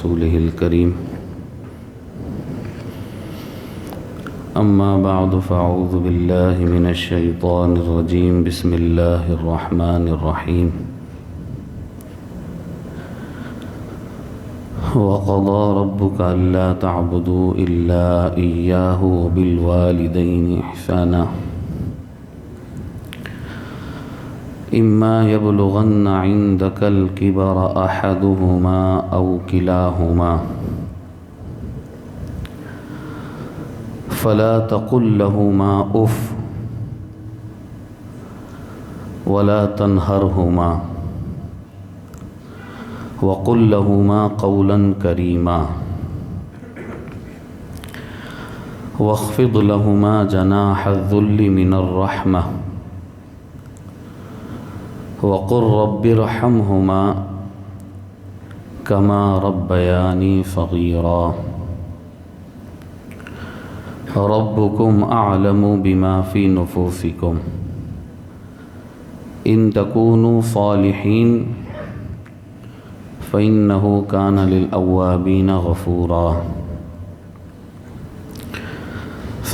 ورسوله الكريم أما بعد فأعوذ بالله من الشيطان الرجيم بسم الله الرحمن الرحيم وقضى ربك ألا تعبدوا إلا إياه وبالوالدين إحسانا إما يبلغن عندك الكبر أحدهما أو كلاهما فلا تقل لهما أف ولا تنهرهما وقل لهما قولا كريما واخفض لهما جناح الذل من الرحمة وقل رب ارحمهما كما ربياني صغيرا ربكم أعلم بما في نفوسكم إن تكونوا صالحين فإنه كان للأوابين غفورا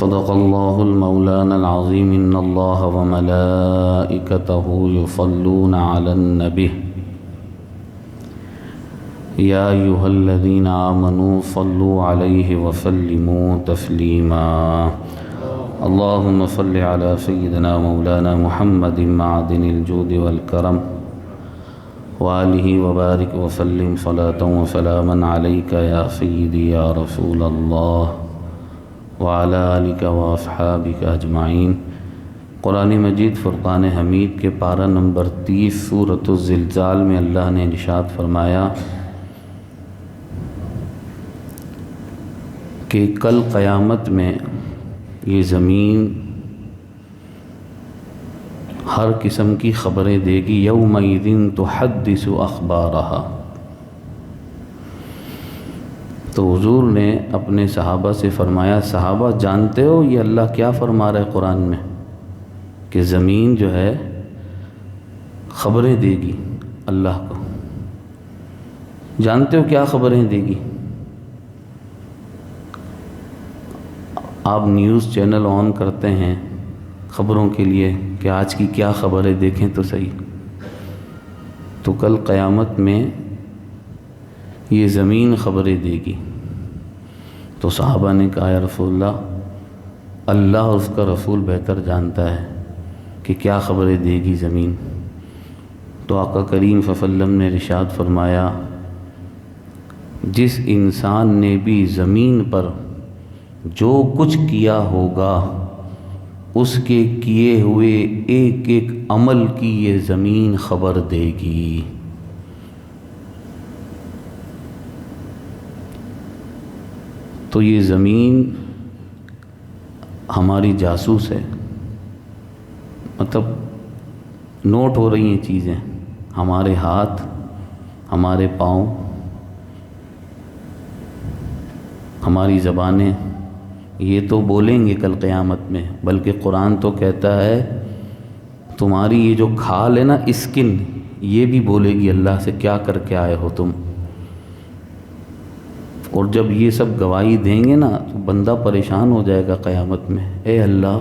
صدق الله المولانا العظيم إن الله وملائكته يصلون على النبي يا أيها الذين آمنوا صلوا عليه وسلموا تسليما اللهم صل على سيدنا مولانا محمد معدن الجود والكرم وآله وبارك وسلم صلاة وسلاما عليك يا سيدي يا رسول الله وعلى آلك وأصحابك أجمعين قرآن مجید فرقان حمید کے پارہ نمبر 30 سورۃ الزلزال میں اللہ نے ارشاد فرمایا کہ کل قیامت میں یہ زمین ہر قسم کی خبریں دے گی یومئذ تحدث اخبارہا. تو حضور نے اپنے صحابہ سے فرمایا صحابہ جانتے ہو یہ اللہ کیا فرما رہا ہے قرآن میں کہ زمین جو ہے خبریں دے گی اللہ کو. جانتے ہو کیا خبریں دے گی؟ آپ نیوز چینل آن کرتے ہیں خبروں کے لیے کہ آج کی کیا خبر ہے دیکھیں تو صحیح. تو کل قیامت میں یہ زمین خبریں دے گی. تو صحابہ نے کہا یا رسول اللہ اور اس کا رسول بہتر جانتا ہے کہ کیا خبریں دے گی زمین. تو آقا کریم صلی اللہ علیہ وسلم نے ارشاد فرمایا جس انسان نے بھی زمین پر جو کچھ کیا ہوگا اس کے کیے ہوئے ایک ایک عمل کی یہ زمین خبر دے گی. تو یہ زمین ہماری جاسوس ہے. مطلب نوٹ ہو رہی ہیں چیزیں ہمارے ہاتھ ہمارے پاؤں ہماری زبانیں یہ تو بولیں گے کل قیامت میں. بلکہ قرآن تو کہتا ہے تمہاری یہ جو کھال ہے نا اسکن یہ بھی بولے گی اللہ سے کیا کر کے آئے ہو تم. اور جب یہ سب گواہی دیں گے نا تو بندہ پریشان ہو جائے گا قیامت میں اے اللہ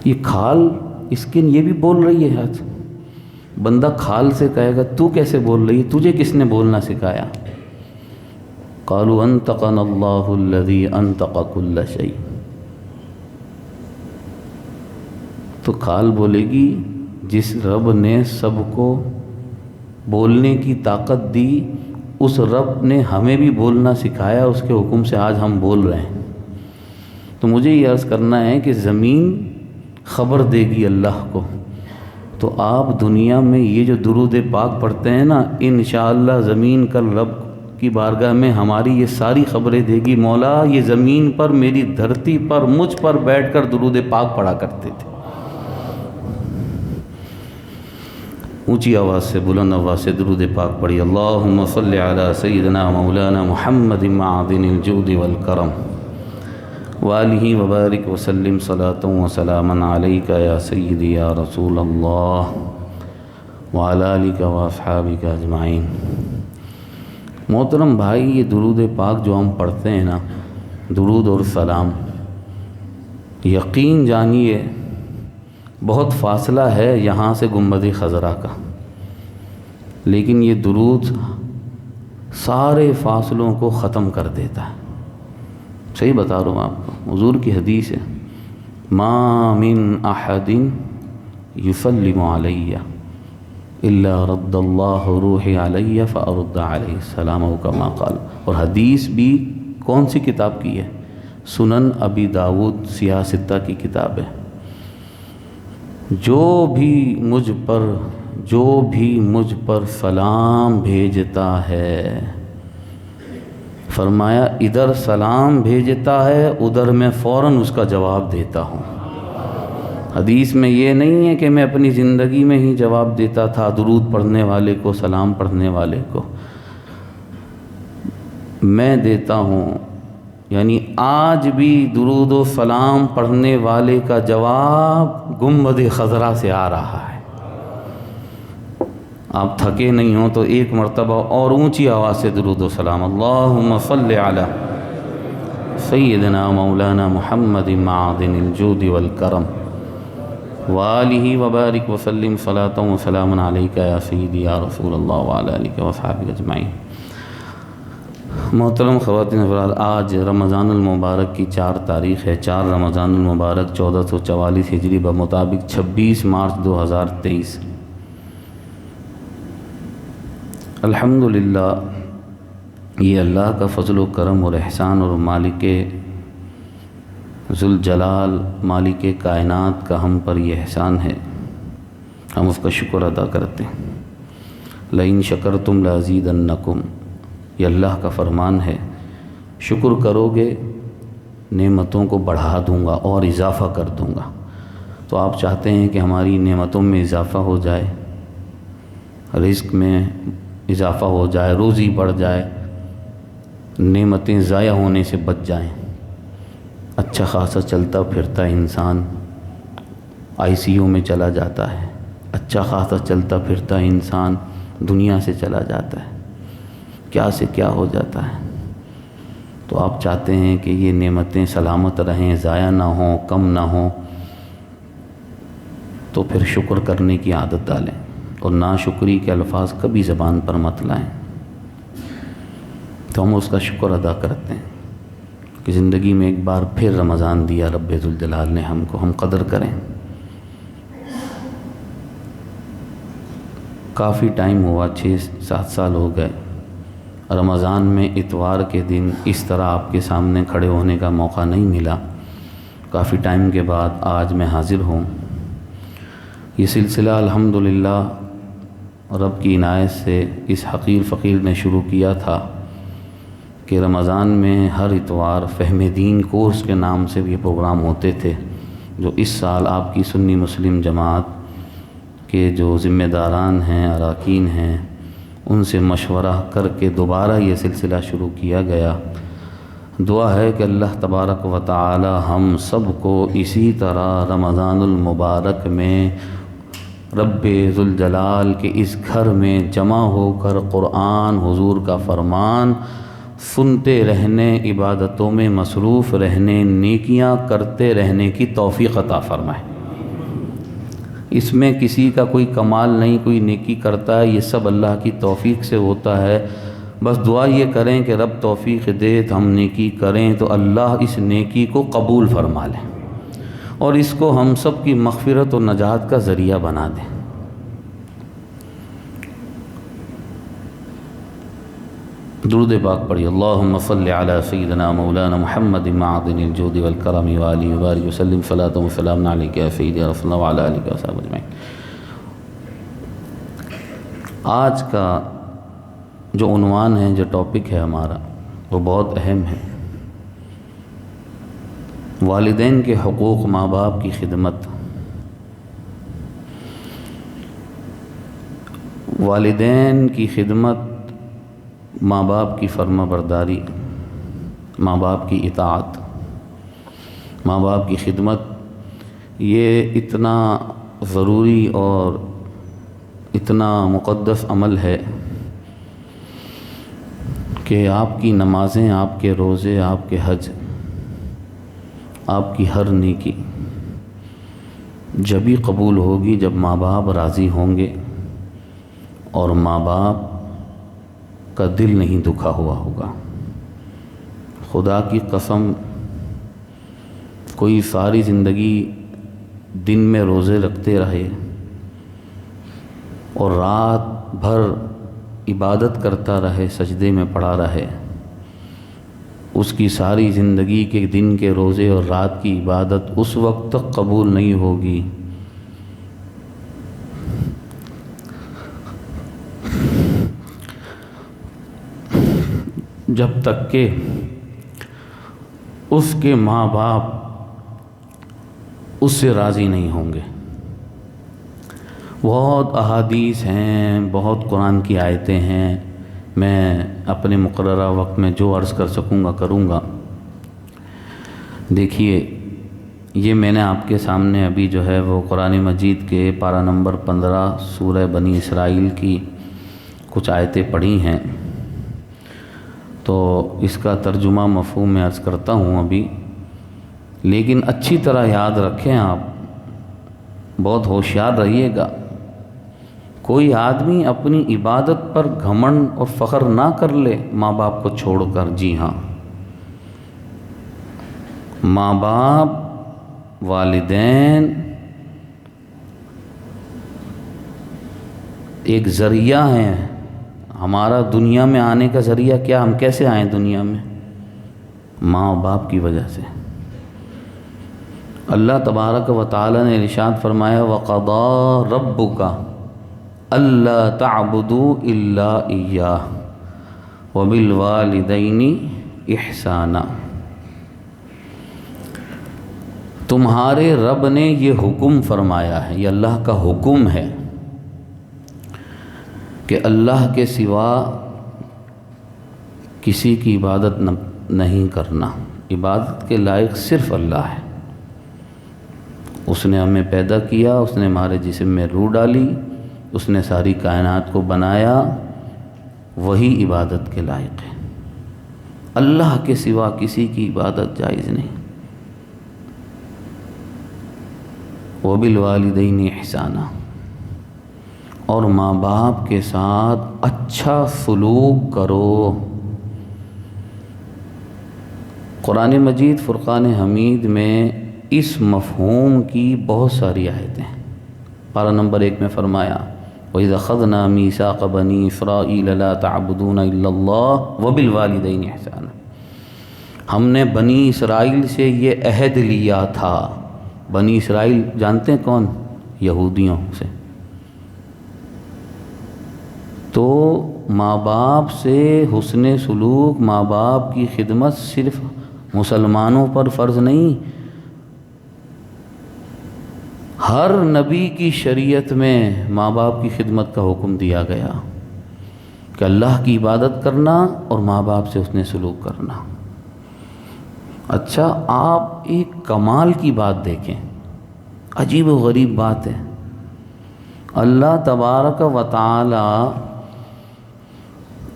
یہ کھال اسکن یہ بھی بول رہی ہے. آج بندہ کھال سے کہے گا تو کیسے بول رہی ہے تجھے کس نے بولنا سکھایا؟ قالوا انطقنا اللہ الذی انطق کل شیء. تو کھال بولے گی جس رب نے سب کو بولنے کی طاقت دی اس رب نے ہمیں بھی بولنا سکھایا اس کے حکم سے آج ہم بول رہے ہیں. تو مجھے یہ عرض کرنا ہے کہ زمین خبر دے گی اللہ کو. تو آپ دنیا میں یہ جو درود پاک پڑھتے ہیں نا انشاءاللہ زمین کل رب کی بارگاہ میں ہماری یہ ساری خبریں دے گی مولا یہ زمین پر میری دھرتی پر مجھ پر بیٹھ کر درود پاک پڑھا کرتے تھے. اونچی آواز سے بلند آواز سے درود پاک پڑھی اللہم صلی علی سیدنا مولانا محمد معدن الجود والکرم وآلہ وبارک وسلم صلاة وسلاما علیک یا سیدی یا رسول اللہ وعلی آلک واصحابک اجمعین. محترم بھائی، یہ درود پاک جو ہم پڑھتے ہیں نا، درود اور سلام، یقین جانیے بہت فاصلہ ہے یہاں سے گنبد خضرا کا، لیکن یہ درود سارے فاصلوں کو ختم کر دیتا ہے۔ صحیح بتا رہا ہوں آپ کو، حضور کی حدیث ہے، ما من احد یسلم علی الا رد اللہ روحی علی فارد علیہ السلام او کما قال۔ اور حدیث بھی کون سی کتاب کی ہے؟ سنن ابی داود سیاہ ستہ کی کتاب ہے۔ جو بھی مجھ پر سلام بھیجتا ہے، فرمایا ادھر سلام بھیجتا ہے، ادھر میں فوراً اس کا جواب دیتا ہوں۔ حدیث میں یہ نہیں ہے کہ میں اپنی زندگی میں ہی جواب دیتا تھا درود پڑھنے والے کو، سلام پڑھنے والے کو، میں دیتا ہوں۔ یعنی آج بھی درود و سلام پڑھنے والے کا جواب گنبد خضرا سے آ رہا ہے۔ آپ تھکے نہیں ہوں تو ایک مرتبہ اور اونچی آواز سے درود و سلام، اللہم صلی علی سیدنا مولانا محمد معدن الجود والکرم وآلہ وبارک وسلم صلاۃ و سلام علیک یا سیدی یا رسول اللہ وعلی آلہ وصحبہ اجمعین۔ محترم خواتین حضرات، آج رمضان المبارک کی 4 تاریخ ہے، 4 رمضان المبارک 1444 ہجری بمطابق 26 مارچ 2023۔ الحمدللہ، یہ اللہ کا فضل و کرم اور احسان اور مالک ذوالجلال، مالک کائنات کا ہم پر یہ احسان ہے، ہم اس کا شکر ادا کرتے ہیں۔ لئن شکرتم لازیدنکم، یہ اللہ کا فرمان ہے، شکر کرو گے نعمتوں کو بڑھا دوں گا اور اضافہ کر دوں گا۔ تو آپ چاہتے ہیں کہ ہماری نعمتوں میں اضافہ ہو جائے، رزق میں اضافہ ہو جائے، روزی بڑھ جائے، نعمتیں ضائع ہونے سے بچ جائیں۔ اچھا خاصا چلتا پھرتا انسان ICU میں چلا جاتا ہے، اچھا خاصا چلتا پھرتا انسان دنیا سے چلا جاتا ہے، کیا سے کیا ہو جاتا ہے۔ تو آپ چاہتے ہیں کہ یہ نعمتیں سلامت رہیں، ضائع نہ ہوں، کم نہ ہوں، تو پھر شکر کرنے کی عادت ڈالیں اور ناشکری کے الفاظ کبھی زبان پر مت لائیں۔ تو ہم اس کا شکر ادا کرتے ہیں کہ زندگی میں ایک بار پھر رمضان دیا رب ذوالجلال نے ہم کو، ہم قدر کریں۔ کافی ٹائم ہوا، 6-7 سال ہو گئے، رمضان میں اتوار کے دن اس طرح آپ کے سامنے کھڑے ہونے کا موقع نہیں ملا۔ کافی ٹائم کے بعد آج میں حاضر ہوں۔ یہ سلسلہ الحمدللہ رب کی عنایت سے اس حقیر فقیر نے شروع کیا تھا کہ رمضان میں ہر اتوار فہم دین کورس کے نام سے بھی پروگرام ہوتے تھے، جو اس سال آپ کی سنی مسلم جماعت کے جو ذمہ داران ہیں، اراکین ہیں، ان سے مشورہ کر کے دوبارہ یہ سلسلہ شروع کیا گیا۔ دعا ہے کہ اللہ تبارک و تعالی ہم سب کو اسی طرح رمضان المبارک میں رب ذوالجلال کے اس گھر میں جمع ہو کر قرآن، حضور کا فرمان سنتے رہنے، عبادتوں میں مصروف رہنے، نیکیاں کرتے رہنے کی توفیق عطا فرمائے۔ اس میں کسی کا کوئی کمال نہیں، کوئی نیکی کرتا ہے، یہ سب اللہ کی توفیق سے ہوتا ہے۔ بس دعا یہ کریں کہ رب توفیق دے تو ہم نیکی کریں، تو اللہ اس نیکی کو قبول فرما لیں اور اس کو ہم سب کی مغفرت و نجات کا ذریعہ بنا دیں۔ درود پاک پڑھی، اللہم صلی علی سیدنا مولانا محمد معدن الجود والکرم وآلہ وبارک وسلم صلاۃ و سلام علیک یا سیدی یا رسول اللہ وعلی آلہ وصحبہ اجمعین۔ آج کا جو عنوان ہے، جو ٹاپک ہے ہمارا، وہ بہت اہم ہے۔ والدین کے حقوق، ماں باپ کی خدمت۔ والدین کی خدمت، ماں باپ کی فرما برداری، ماں باپ کی اطاعت، ماں باپ کی خدمت، یہ اتنا ضروری اور اتنا مقدس عمل ہے کہ آپ کی نمازیں، آپ کے روزے، آپ کے حج، آپ کی ہر نیکی جبھی قبول ہوگی جب ماں باپ راضی ہوں گے اور ماں باپ کا دل نہیں دکھا ہوا ہوگا۔ خدا کی قسم، کوئی ساری زندگی دن میں روزے رکھتے رہے اور رات بھر عبادت کرتا رہے، سجدے میں پڑا رہے، اس کی ساری زندگی کے دن کے روزے اور رات کی عبادت اس وقت تک قبول نہیں ہوگی جب تک کہ اس کے ماں باپ اس سے راضی نہیں ہوں گے۔ بہت احادیث ہیں، بہت قرآن کی آیتیں ہیں، میں اپنے مقررہ وقت میں جو عرض کر سکوں گا کروں گا۔ دیکھیے، یہ میں نے آپ کے سامنے ابھی جو ہے وہ قرآن مجید کے پارہ نمبر 15 سورہ بنی اسرائیل کی کچھ آیتیں پڑھی ہیں، تو اس کا ترجمہ مفہوم میں عرض کرتا ہوں ابھی، لیکن اچھی طرح یاد رکھیں، آپ بہت ہوشیار رہیے گا۔ کوئی آدمی اپنی عبادت پر گھمنڈ اور فخر نہ کر لے ماں باپ کو چھوڑ کر۔ جی ہاں، ماں باپ، والدین ایک ذریعہ ہیں۔ ہمارا دنیا میں آنے کا ذریعہ کیا؟ ہم کیسے آئیں دنیا میں؟ ماں باپ کی وجہ سے۔ اللہ تبارک و تعالی نے ارشاد فرمایا، وَقَضَىٰ رَبُّكَ أَلَّا تَعْبُدُوا إِلَّا إِيَّاهُ وَبِالْوَالِدَيْنِ إِحْسَانًا۔ تمہارے رب نے یہ حکم فرمایا ہے، یہ اللہ کا حکم ہے کہ اللہ کے سوا کسی کی عبادت نہیں کرنا۔ عبادت کے لائق صرف اللہ ہے۔ اس نے ہمیں پیدا کیا، اس نے ہمارے جسم میں روح ڈالی، اس نے ساری کائنات کو بنایا، وہی عبادت کے لائق ہے۔ اللہ کے سوا کسی کی عبادت جائز نہیں۔ وَبِالْوَالِدَيْنِ إِحْسَانًا، اور ماں باپ کے ساتھ اچھا سلوک کرو۔ قرآن مجید فرقان حمید میں اس مفہوم کی بہت ساری آیتیں ہیں۔ پارہ نمبر 1 میں فرمایا، وَإِذْ أَخَذْنَا مِيثَاقَ بَنِي إِسْرَائِيلَ لَا تَعْبُدُونَ إِلَّا اللَّهَ وَبِالْوَالِدَيْنِ إِحْسَانًا۔ ہم نے بنی اسرائیل سے یہ عہد لیا تھا۔ بنی اسرائیل جانتے ہیں کون؟ یہودیوں سے۔ تو ماں باپ سے حسن سلوک، ماں باپ کی خدمت صرف مسلمانوں پر فرض نہیں، ہر نبی کی شریعت میں ماں باپ کی خدمت کا حکم دیا گیا کہ اللہ کی عبادت کرنا اور ماں باپ سے حسن سلوک کرنا۔ اچھا، آپ ایک کمال کی بات دیکھیں، عجیب و غریب بات ہے۔ اللہ تبارک و تعالی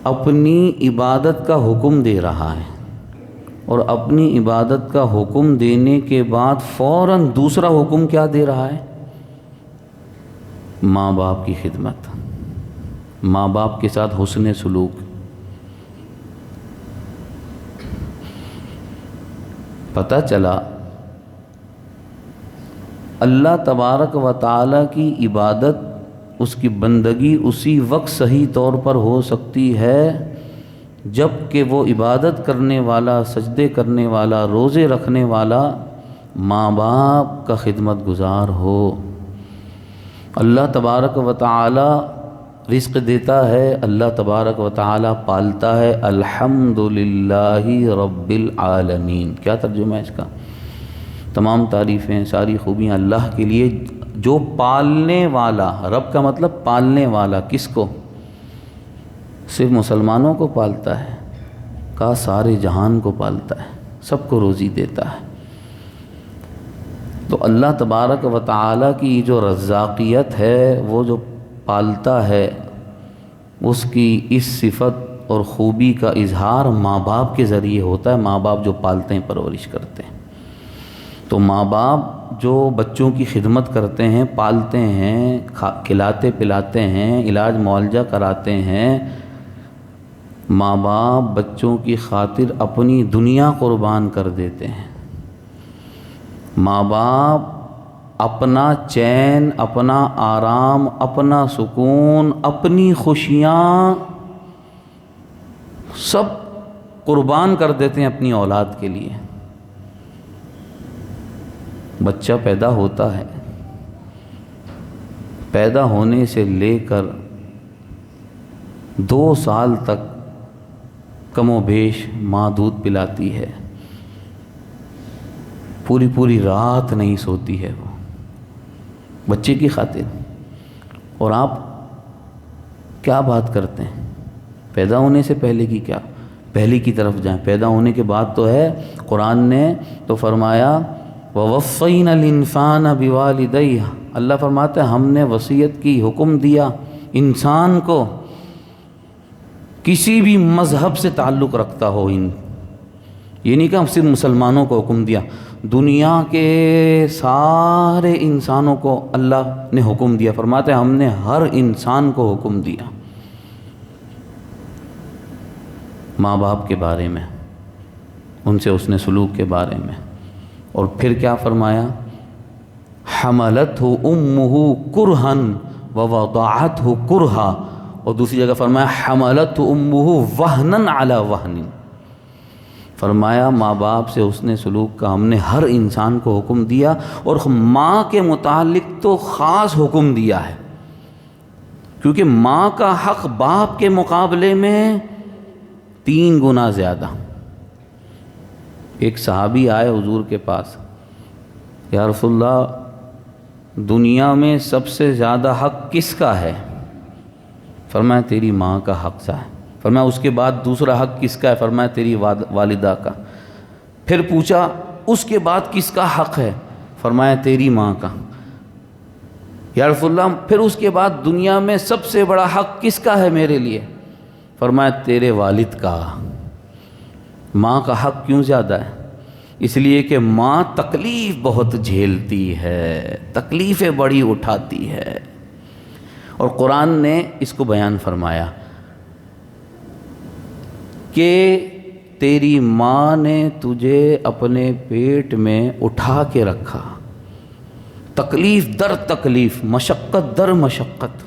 اپنی عبادت کا حکم دے رہا ہے، اور اپنی عبادت کا حکم دینے کے بعد فوراً دوسرا حکم کیا دے رہا ہے؟ ماں باپ کی خدمت، ماں باپ کے ساتھ حسن سلوک۔ پتہ چلا اللہ تبارک و تعالی کی عبادت، اس کی بندگی اسی وقت صحیح طور پر ہو سکتی ہے جب کہ وہ عبادت کرنے والا، سجدے کرنے والا، روزے رکھنے والا ماں باپ کا خدمت گزار ہو۔ اللہ تبارک و تعالی رزق دیتا ہے، اللہ تبارک و تعالی پالتا ہے۔ الحمدللہ رب العالمین، کیا ترجمہ ہے اس کا؟ تمام تعریفیں، ساری خوبیاں اللہ کے لیے جو پالنے والا۔ رب کا مطلب پالنے والا، کس کو؟ صرف مسلمانوں کو پالتا ہے؟ کہا سارے جہان کو پالتا ہے، سب کو روزی دیتا ہے۔ تو اللہ تبارک و تعالی کی جو رزاقیت ہے، وہ جو پالتا ہے، اس کی اس صفت اور خوبی کا اظہار ماں باپ کے ذریعے ہوتا ہے، ماں باپ جو پالتے ہیں، پرورش کرتے ہیں۔ تو ماں باپ جو بچوں کی خدمت کرتے ہیں، پالتے ہیں، کھلاتے پلاتے ہیں، علاج معالجہ کراتے ہیں، ماں باپ بچوں کی خاطر اپنی دنیا قربان کر دیتے ہیں۔ ماں باپ اپنا چین، اپنا آرام، اپنا سکون، اپنی خوشیاں سب قربان کر دیتے ہیں اپنی اولاد کے لیے۔ بچہ پیدا ہوتا ہے، پیدا ہونے سے لے کر 2 سال تک کم و بیش ماں دودھ پلاتی ہے، پوری رات نہیں سوتی ہے وہ بچے کی خاطر۔ اور آپ کیا بات کرتے ہیں؟ پیدا ہونے سے پہلے کی کیا؟ پہلے کی طرف جائیں، پیدا ہونے کے بعد تو ہے، قرآن نے تو فرمایا وَوَصَّيْنَا الْإِنسَانَ بِوَالِدَيْهِ، اللہ فرماتے ہیں ہم نے وصیت کی، حکم دیا انسان کو، کسی بھی مذہب سے تعلق رکھتا ہو، یہ نہیں کہ ہم صرف مسلمانوں کو حکم دیا، دنیا کے سارے انسانوں کو اللہ نے حکم دیا۔ فرماتے ہیں ہم نے ہر انسان کو حکم دیا ماں باپ کے بارے میں، ان سے حسن سلوک کے بارے میں۔ اور پھر کیا فرمایا؟ حملتہ امہ کرہا ووضعتہ کرہا، اور دوسری جگہ فرمایا حملتہ امہ وہنا علی وہن، فرمایا ماں باپ سے حسن سلوک کا ہم نے ہر انسان کو حکم دیا، اور ماں کے متعلق تو خاص حکم دیا ہے، کیونکہ ماں کا حق باپ کے مقابلے میں 3 گنا زیادہ۔ ایک صحابی آئے حضور کے پاس، یا رسول اللہ دنیا میں سب سے زیادہ حق کس کا ہے؟ فرمایا تیری ماں کا حق ہے۔ فرمایا اس کے بعد دوسرا حق کس کا ہے؟ فرمایا تیری والدہ کا۔ پھر پوچھا اس کے بعد کس کا حق ہے؟ فرمایا تیری ماں کا۔ یا رسول اللہ پھر اس کے بعد دنیا میں سب سے بڑا حق کس کا ہے میرے لیے؟ فرمایا تیرے والد کا۔ ماں کا حق کیوں زیادہ ہے؟ اس لیے کہ ماں تکلیف بہت جھیلتی ہے، تکلیفیں بڑی اٹھاتی ہے، اور قرآن نے اس کو بیان فرمایا کہ تیری ماں نے تجھے اپنے پیٹ میں اٹھا کے رکھا، تکلیف در تکلیف، مشقت در مشقت،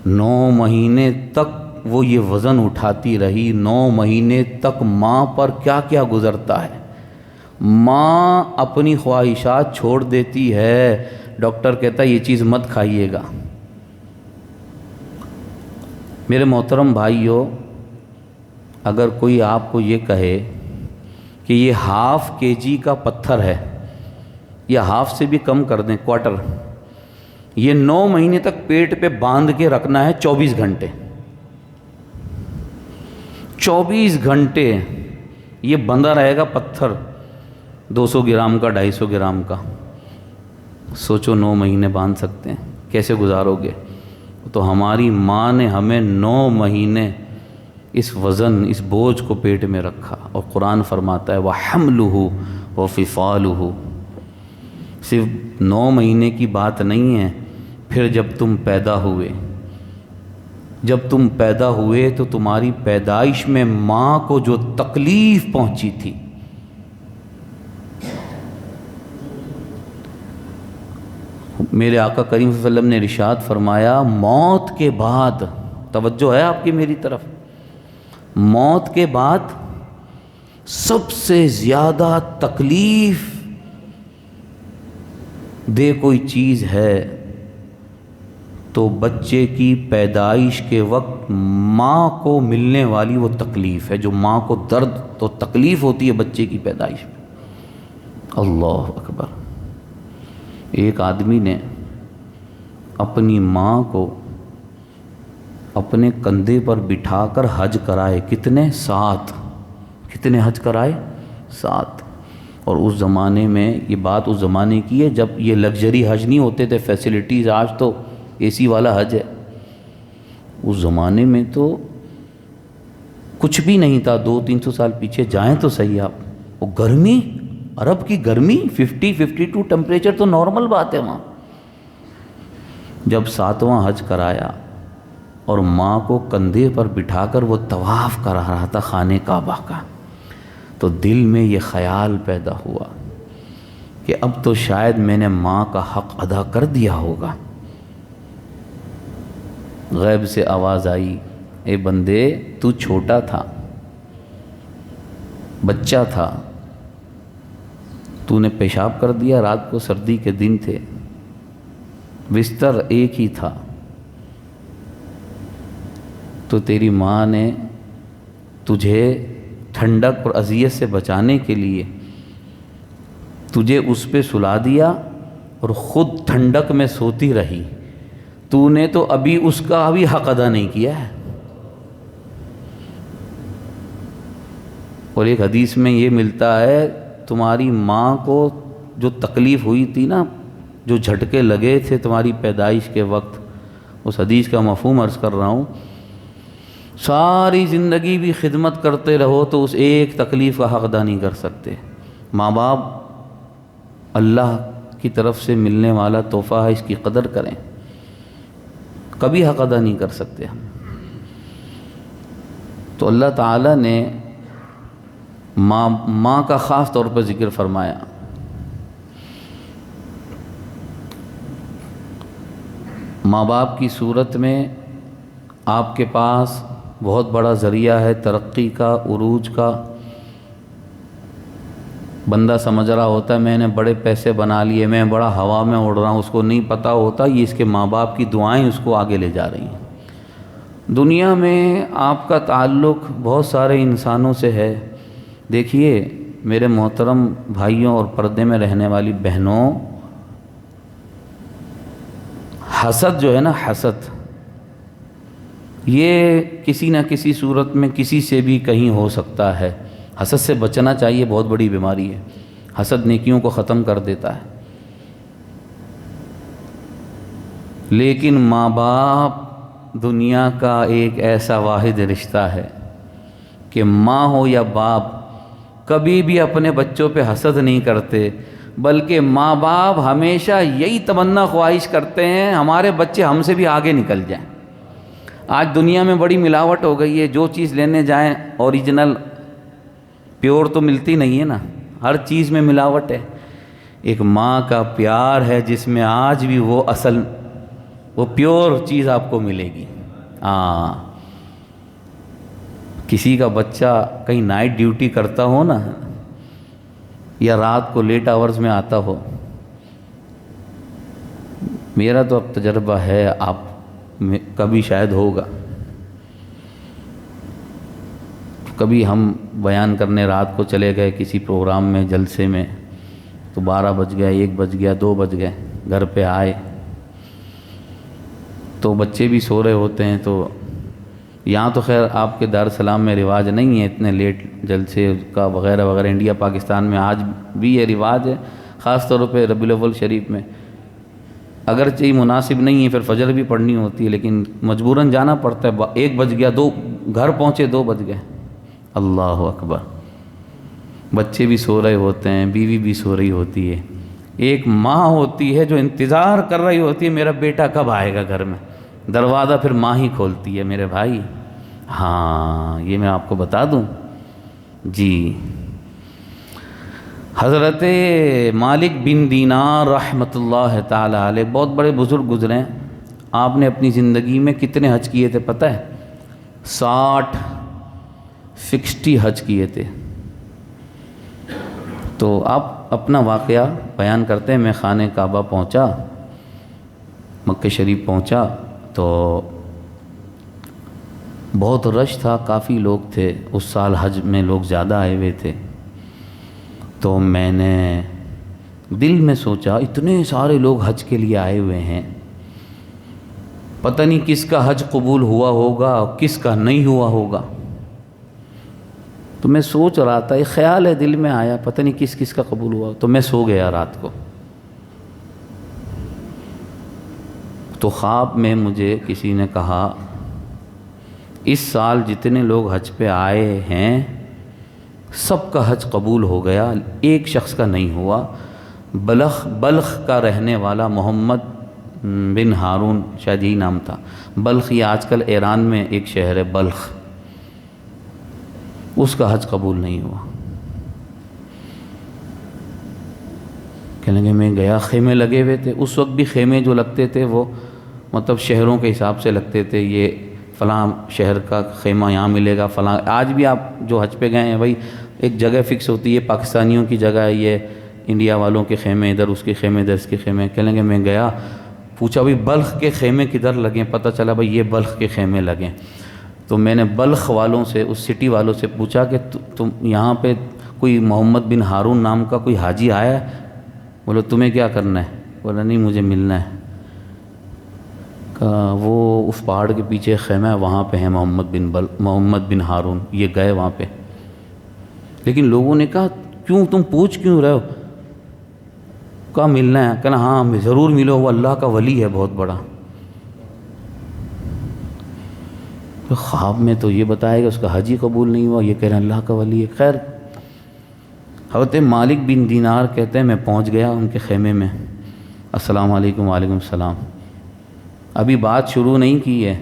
9 مہینے تک وہ یہ وزن اٹھاتی رہی۔ 9 مہینے تک ماں پر کیا کیا گزرتا ہے، ماں اپنی خواہشات چھوڑ دیتی ہے، ڈاکٹر کہتا ہے یہ چیز مت کھائیے گا۔ میرے محترم بھائیو، اگر کوئی آپ کو یہ کہے کہ یہ ½ kg کا پتھر ہے، یا ½ سے بھی کم کر دیں، کوارٹر، یہ 9 مہینے تک پیٹ پہ باندھ کے رکھنا ہے 24 گھنٹے، 24 گھنٹے یہ بندھا رہے گا پتھر، 200 گرام کا، 250 گرام کا، سوچو 9 مہینے باندھ سکتے ہیں، کیسے گزارو گے؟ تو ہماری ماں نے ہمیں 9 مہینے اس وزن، اس بوجھ کو پیٹ میں رکھا، اور قرآن فرماتا ہے وَحَمْلُهُ وَفِصَالُهُ، صرف 9 مہینے کی بات نہیں ہے، پھر جب تم پیدا ہوئے تو تمہاری پیدائش میں ماں کو جو تکلیف پہنچی تھی، میرے آقا کریم صلی اللہ علیہ وسلم نے ارشاد فرمایا موت کے بعد، توجہ ہے آپ کی میری طرف، موت کے بعد سب سے زیادہ تکلیف دے کوئی چیز ہے تو بچے کی پیدائش کے وقت ماں کو ملنے والی وہ تکلیف ہے، جو ماں کو درد تو تکلیف ہوتی ہے بچے کی پیدائش میں۔ اللہ اکبر۔ ایک آدمی نے اپنی ماں کو اپنے کندھے پر بٹھا کر حج کرائے، کتنے؟ 7۔ کتنے حج کرائے؟ 7۔ اور اس زمانے میں، یہ بات اس زمانے کی ہے جب یہ لگژری حج نہیں ہوتے تھے، فیسلٹیز، آج تو اے سی والا حج ہے، اس زمانے میں تو کچھ بھی نہیں تھا. 200-300 سال پیچھے جائیں تو صحیح آپ. وہ گرمی، عرب کی گرمی 50-52 ٹمپریچر تو نارمل بات ہے وہاں. جب 7واں حج کرایا اور ماں کو کندھے پر بٹھا کر وہ طواف کرا رہا تھا خانہ کعبہ کا، تو دل میں یہ خیال پیدا ہوا کہ اب تو شاید میں نے ماں کا حق ادا کر دیا ہوگا. غیب سے آواز آئی، اے بندے تو چھوٹا تھا، بچہ تھا، تو نے پیشاب کر دیا رات کو، سردی کے دن تھے، بستر ایک ہی تھا، تو تیری ماں نے تجھے ٹھنڈک اور اذیت سے بچانے کے لیے تجھے اس پہ سلا دیا اور خود ٹھنڈک میں سوتی رہی. تو نے تو ابھی اس کا ابھی حق ادا نہیں کیا ہے. اور ایک حدیث میں یہ ملتا ہے، تمہاری ماں کو جو تکلیف ہوئی تھی نا، جو جھٹکے لگے تھے تمہاری پیدائش کے وقت، اس حدیث کا مفہوم عرض کر رہا ہوں، ساری زندگی بھی خدمت کرتے رہو تو اس ایک تکلیف کا حق ادا نہیں کر سکتے. ماں باپ اللہ کی طرف سے ملنے والا تحفہ ہے، اس کی قدر کریں. کبھی حق ادا نہیں کر سکتے ہم. تو اللہ تعالیٰ نے ماں کا خاص طور پر ذکر فرمایا. ماں باپ کی صورت میں آپ کے پاس بہت بڑا ذریعہ ہے ترقی کا، عروج کا. بندہ سمجھ رہا ہوتا ہے میں نے بڑے پیسے بنا لیے، میں بڑا ہوا میں اڑ رہا ہوں، اس کو نہیں پتہ ہوتا یہ اس کے ماں باپ کی دعائیں اس کو آگے لے جا رہی ہیں. دنیا میں آپ کا تعلق بہت سارے انسانوں سے ہے. دیکھیے میرے محترم بھائیوں اور پردے میں رہنے والی بہنوں، حسد جو ہے نا، حسد یہ کسی نہ کسی صورت میں کسی سے بھی کہیں ہو سکتا ہے. حسد سے بچنا چاہیے، بہت بڑی بیماری ہے. حسد نیکیوں کو ختم کر دیتا ہے. لیکن ماں باپ دنیا کا ایک ایسا واحد رشتہ ہے کہ ماں ہو یا باپ کبھی بھی اپنے بچوں پہ حسد نہیں کرتے، بلکہ ماں باپ ہمیشہ یہی تمنا خواہش کرتے ہیں ہمارے بچے ہم سے بھی آگے نکل جائیں. آج دنیا میں بڑی ملاوٹ ہو گئی ہے، جو چیز لینے جائیں اوریجنل پیور تو ملتی نہیں ہے نا، ہر چیز میں ملاوٹ ہے. ایک ماں کا پیار ہے جس میں آج بھی وہ اصل وہ پیور چیز آپ کو ملے گی. کسی کا بچہ کہیں نائٹ ڈیوٹی کرتا ہو نا، یا رات کو لیٹ آورز میں آتا ہو، میرا تو اب تجربہ ہے، آپ کبھی شاید ہوگا، کبھی ہم بیان کرنے رات کو چلے گئے کسی پروگرام میں، جلسے میں، تو 12 بج گیا، 1 بج گیا، 2 بج گئے، گھر پہ آئے تو بچے بھی سو رہے ہوتے ہیں. تو یہاں تو خیر آپ کے دارالسلام میں رواج نہیں ہے اتنے لیٹ جلسے کا وغیرہ وغیرہ، انڈیا پاکستان میں آج بھی یہ رواج ہے، خاص طور پہ ربیع الاول شریف میں. اگرچہ یہ مناسب نہیں ہے، پھر فجر بھی پڑھنی ہوتی ہے، لیکن مجبوراً جانا پڑتا ہے. 1 بج گیا، 2 گھر پہنچے 2 بج گئے. اللہ اکبر. بچے بھی سو رہے ہوتے ہیں، بیوی بھی سو رہی ہوتی ہے. ایک ماں ہوتی ہے جو انتظار کر رہی ہوتی ہے میرا بیٹا کب آئے گا گھر میں. دروازہ پھر ماں ہی کھولتی ہے میرے بھائی. ہاں یہ میں آپ کو بتا دوں جی. حضرت مالک بن دینار رحمۃ اللہ تعالی علیہ بہت بڑے بزرگ گزرے ہیں. آپ نے اپنی زندگی میں کتنے حج کیے تھے پتہ ہے؟ 60 حج کیے تھے. تو آپ اپنا واقعہ بیان کرتے ہیں. میں خانہ کعبہ پہنچا، مکہ شریف پہنچا تو بہت رش تھا، کافی لوگ تھے. اس سال حج میں لوگ زیادہ آئے ہوئے تھے. تو میں نے دل میں سوچا اتنے سارے لوگ حج کے لیے آئے ہوئے ہیں، پتہ نہیں کس کا حج قبول ہوا ہوگا اور کس کا نہیں ہوا ہوگا. تو میں سوچ رہا تھا، ایک خیال ہے دل میں آیا پتہ نہیں کس کس کا قبول ہوا. تو میں سو گیا رات کو. تو خواب میں مجھے کسی نے کہا اس سال جتنے لوگ حج پہ آئے ہیں سب کا حج قبول ہو گیا، ایک شخص کا نہیں ہوا۔ بلخ کا رہنے والا محمد بن ہارون، شاید یہی نام تھا، بلخ، یہ آج کل ایران میں ایک شہر ہے بلخ، اس کا حج قبول نہیں ہوا۔ کہنے لگے میں گیا، خیمے لگے ہوئے تھے، اس وقت بھی خیمے جو لگتے تھے وہ مطلب شہروں کے حساب سے لگتے تھے، یہ فلاں شہر کا خیمہ یہاں ملے گا، فلاں۔ آج بھی آپ جو حج پہ گئے ہیں بھائی ایک جگہ فکس ہوتی ہے، پاکستانیوں کی جگہ ہے، یہ انڈیا والوں کے خیمے ادھر، اس کے خیمے ادھر، اس کے خیمے۔ کہنے لگے میں گیا، پوچھا بھائی بلخ کے خیمے کدھر لگیں، پتہ چلا بھائی یہ بلخ کے خیمے لگیں۔ تو میں نے بلخ والوں سے، اس سٹی والوں سے پوچھا کہ تم یہاں پہ کوئی محمد بن ہارون نام کا کوئی حاجی آیا ہے؟ بولے تمہیں کیا کرنا ہے؟ بولا نہیں مجھے ملنا ہے۔ کہا وہ اس پہاڑ کے پیچھے خیمہ ہے، وہاں پہ ہے محمد بن ہارون، یہ گئے وہاں پہ۔ لیکن لوگوں نے کہا کیوں تم پوچھ کیوں رہے ہو؟ کہا ملنا ہے۔ کہنا ہاں ضرور ملو، وہ اللہ کا ولی ہے بہت بڑا۔ خواب میں تو یہ بتایا کہ اس کا حج ہی قبول نہیں ہوا، یہ کہہ رہے ہیں اللہ کا ولی ہے۔ خیر حضرت مالک بن دینار کہتے ہیں میں پہنچ گیا ان کے خیمے میں، السلام علیکم، وعلیکم السلام۔ ابھی بات شروع نہیں کی ہے،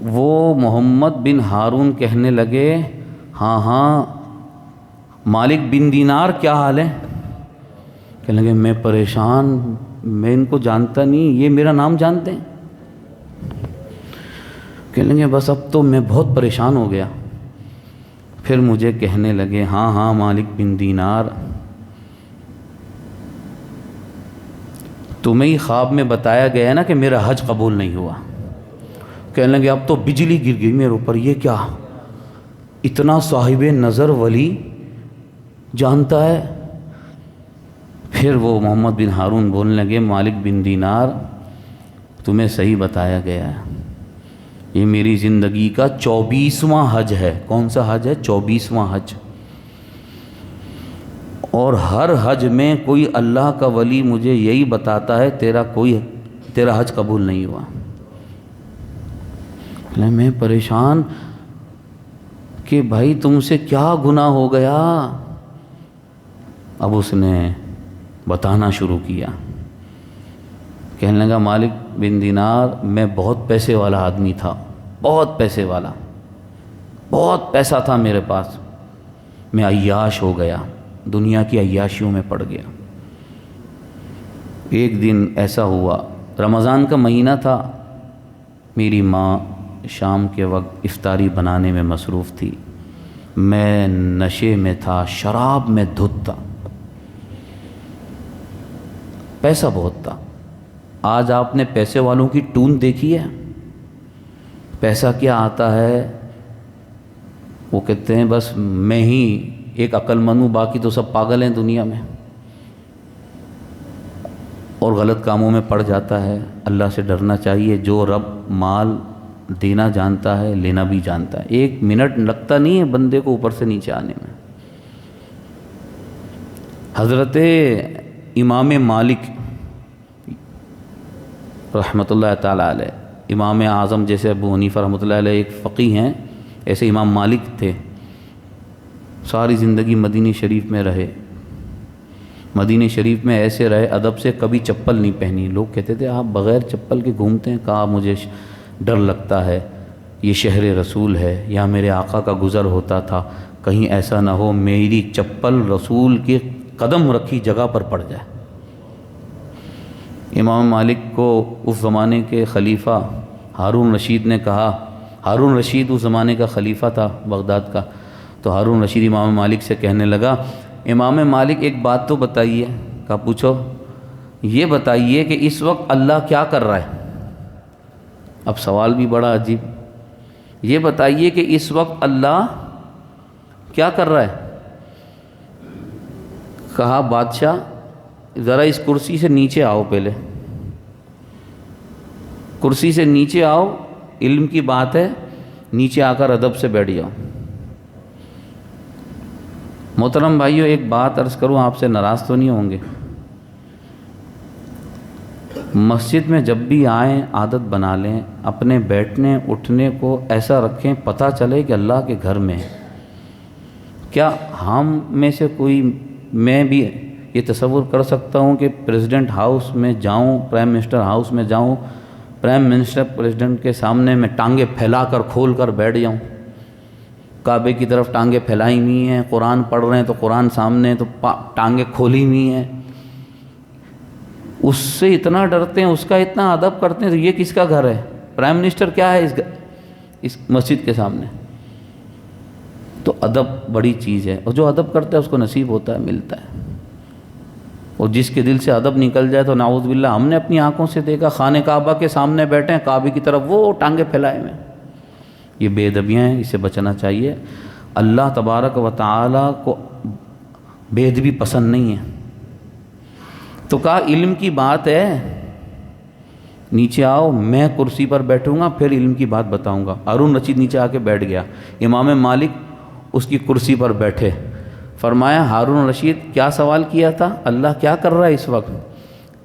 وہ محمد بن ہارون کہنے لگے ہاں ہاں مالک بن دینار کیا حال ہے؟ کہنے لگے میں پریشان، میں ان کو جانتا نہیں، یہ میرا نام جانتے ہیں؟ کہنے لگے بس اب تو میں بہت پریشان ہو گیا۔ پھر مجھے کہنے لگے ہاں ہاں مالک بن دینار، تمہیں ہی خواب میں بتایا گیا ہے نا کہ میرا حج قبول نہیں ہوا۔ کہنے لگے اب تو بجلی گر گئی میرے اوپر، یہ کیا اتنا صاحب نظر ولی جانتا ہے؟ پھر وہ محمد بن ہارون بولنے لگے مالک بن دینار تمہیں صحیح بتایا گیا ہے، یہ میری زندگی کا 24واں حج ہے۔ کون سا حج ہے؟ 24واں حج۔ اور ہر حج میں کوئی اللہ کا ولی مجھے یہی بتاتا ہے تیرا حج قبول نہیں ہوا۔ میں پریشان کہ بھائی تم سے کیا گناہ ہو گیا؟ اب اس نے بتانا شروع کیا، کہنے لگا مالک بن دینار میں بہت پیسے والا آدمی تھا، بہت پیسے والا، بہت پیسہ تھا میرے پاس، میں عیاش ہو گیا، دنیا کی عیاشیوں میں پڑ گیا۔ ایک دن ایسا ہوا، رمضان کا مہینہ تھا، میری ماں شام کے وقت افطاری بنانے میں مصروف تھی، میں نشے میں تھا، شراب میں دھت تھا، پیسہ بہت تھا۔ آج آپ نے پیسے والوں کی ٹون دیکھی ہے؟ پیسہ کیا آتا ہے، وہ کہتے ہیں بس میں ہی ایک عقل مند ہوں، باقی تو سب پاگل ہیں دنیا میں، اور غلط کاموں میں پڑ جاتا ہے۔ اللہ سے ڈرنا چاہیے، جو رب مال دینا جانتا ہے لینا بھی جانتا ہے، ایک منٹ لگتا نہیں ہے بندے کو اوپر سے نیچے آنے میں۔ حضرت امام مالک رحمۃ اللہ تعالیٰ علیہ، امام اعظم جیسے ابو حنیفہ رحمۃ اللہ علیہ ایک فقیہ ہیں، ایسے امام مالک تھے، ساری زندگی مدینہ شریف میں رہے، مدینہ شریف میں ایسے رہے ادب سے، کبھی چپل نہیں پہنی۔ لوگ کہتے تھے آپ بغیر چپل کے گھومتے ہیں؟ کہا مجھے ڈر لگتا ہے، یہ شہر رسول ہے، یہاں میرے آقا کا گزر ہوتا تھا، کہیں ایسا نہ ہو میری چپل رسول کے قدم رکھی جگہ پر پڑ جائے۔ امام مالک کو اس زمانے کے خلیفہ ہارون رشید نے کہا، ہارون رشید اس زمانے کا خلیفہ تھا بغداد کا، تو ہارون رشید امام مالک سے کہنے لگا امام مالک ایک بات تو بتائیے۔ کہا پوچھو۔ یہ بتائیے کہ اس وقت اللہ کیا کر رہا ہے؟ اب سوال بھی بڑا عجیب، یہ بتائیے کہ اس وقت اللہ کیا کر رہا ہے؟ کہا بادشاہ ذرا اس کرسی سے نیچے آؤ، پہلے کرسی سے نیچے آؤ، علم کی بات ہے، نیچے آ کر ادب سے بیٹھ جاؤ۔ محترم بھائیو ایک بات عرض کروں، آپ سے ناراض تو نہیں ہوں گے؟ مسجد میں جب بھی آئیں عادت بنا لیں، اپنے بیٹھنے اٹھنے کو ایسا رکھیں پتہ چلے کہ اللہ کے گھر میں ہے۔ کیا ہم میں سے کوئی، میں بھی یہ تصور کر سکتا ہوں کہ پریزیڈنٹ ہاؤس میں جاؤں، پرائم منسٹر ہاؤس میں جاؤں، پرائم منسٹر پریزیڈنٹ کے سامنے میں ٹانگیں پھیلا کر کھول کر بیٹھ جاؤں؟ کعبے کی طرف ٹانگیں پھیلائی ہوئی ہیں، قرآن پڑھ رہے ہیں تو قرآن سامنے تو ٹانگیں کھولی ہوئی ہیں، اس سے اتنا ڈرتے ہیں، اس کا اتنا ادب کرتے ہیں، تو یہ کس کا گھر ہے؟ پرائم منسٹر کیا ہے اس مسجد کے سامنے؟ تو ادب بڑی چیز ہے، اور جو ادب کرتا ہے اس کو نصیب ہوتا ہے، ملتا ہے۔ اور جس کے دل سے ادب نکل جائے تو نعوذ باللہ، ہم نے اپنی آنکھوں سے دیکھا، خانہ کعبہ کے سامنے بیٹھے ہیں، کعبے کی طرف وہ ٹانگیں پھیلائے ہوئے ہیں۔ یہ بے ادبیاں ہیں، اسے بچنا چاہیے۔ اللہ تبارک و تعالیٰ کو بے ادبی پسند نہیں ہے۔ تو کہا علم کی بات ہے، نیچے آؤ، میں کرسی پر بیٹھوں گا، پھر علم کی بات بتاؤں گا۔ ہارون رشید نیچے آ کے بیٹھ گیا، امام مالک اس کی کرسی پر بیٹھے۔ فرمایا ہارون رشید کیا سوال کیا تھا؟ اللہ کیا کر رہا ہے اس وقت؟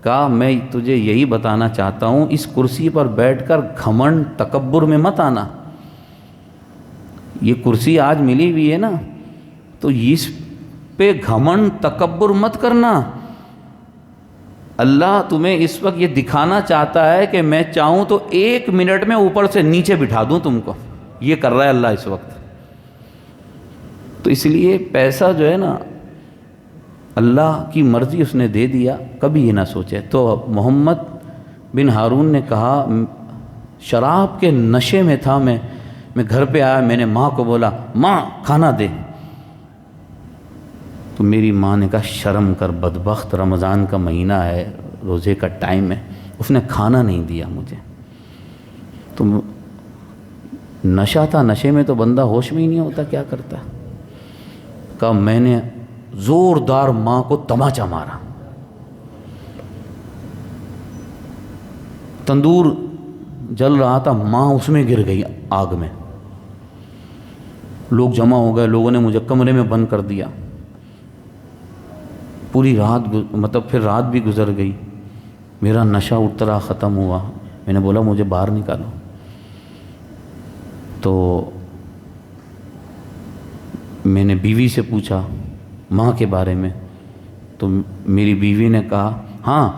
کہا میں تجھے یہی بتانا چاہتا ہوں، اس کرسی پر بیٹھ کر گھمنڈ تکبر میں مت آنا۔ یہ کرسی آج ملی ہوئی ہے نا، تو اس پہ گھمنڈ تکبر مت کرنا۔ اللہ تمہیں اس وقت یہ دکھانا چاہتا ہے کہ میں چاہوں تو 1 منٹ میں اوپر سے نیچے بٹھا دوں تم کو، یہ کر رہا ہے اللہ اس وقت۔ تو اس لیے پیسہ جو ہے نا، اللہ کی مرضی اس نے دے دیا، کبھی یہ نہ سوچے۔ تو محمد بن ہارون نے کہا شراب کے نشے میں تھا میں گھر پہ آیا، میں نے ماں کو بولا ماں کھانا دے، تو میری ماں نے کہا شرم کر بدبخت، رمضان کا مہینہ ہے، روزے کا ٹائم ہے، اس نے کھانا نہیں دیا مجھے۔ تو نشہ تھا، نشے میں تو بندہ ہوش میں ہی نہیں ہوتا، کیا کرتا؟ کہا میں نے زوردار ماں کو تماچا مارا، تندور جل رہا تھا، ماں اس میں گر گئی آگ میں، لوگ جمع ہو گئے، لوگوں نے مجھے کمرے میں بند کر دیا، پوری رات مطلب پھر رات بھی گزر گئی، میرا نشہ اترا ختم ہوا۔ میں نے بولا مجھے باہر نکالو، تو میں نے بیوی سے پوچھا ماں کے بارے میں، تو میری بیوی نے کہا ہاں،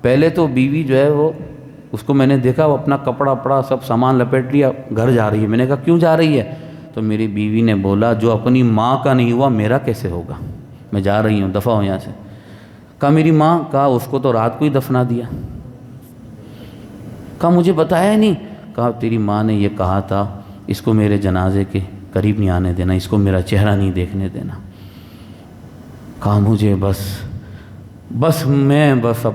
پہلے تو بیوی جو ہے وہ، اس کو میں نے دیکھا وہ اپنا کپڑا اپڑا سب سامان لپیٹ لیا، گھر جا رہی ہے۔ میں نے کہا کیوں جا رہی ہے؟ تو میری بیوی نے بولا جو اپنی ماں کا نہیں ہوا میرا کیسے ہوگا، میں جا رہی ہوں، دفع ہو یہاں سے۔ کہا میری ماں؟ کہا اس کو تو رات کو ہی دفنا دیا۔ کہا مجھے بتایا ہی نہیں؟ کہا تیری ماں نے یہ کہا تھا اس کو میرے جنازے کے قریب نہیں آنے دینا، اس کو میرا چہرہ نہیں دیکھنے دینا۔ کہا مجھے بس میں اب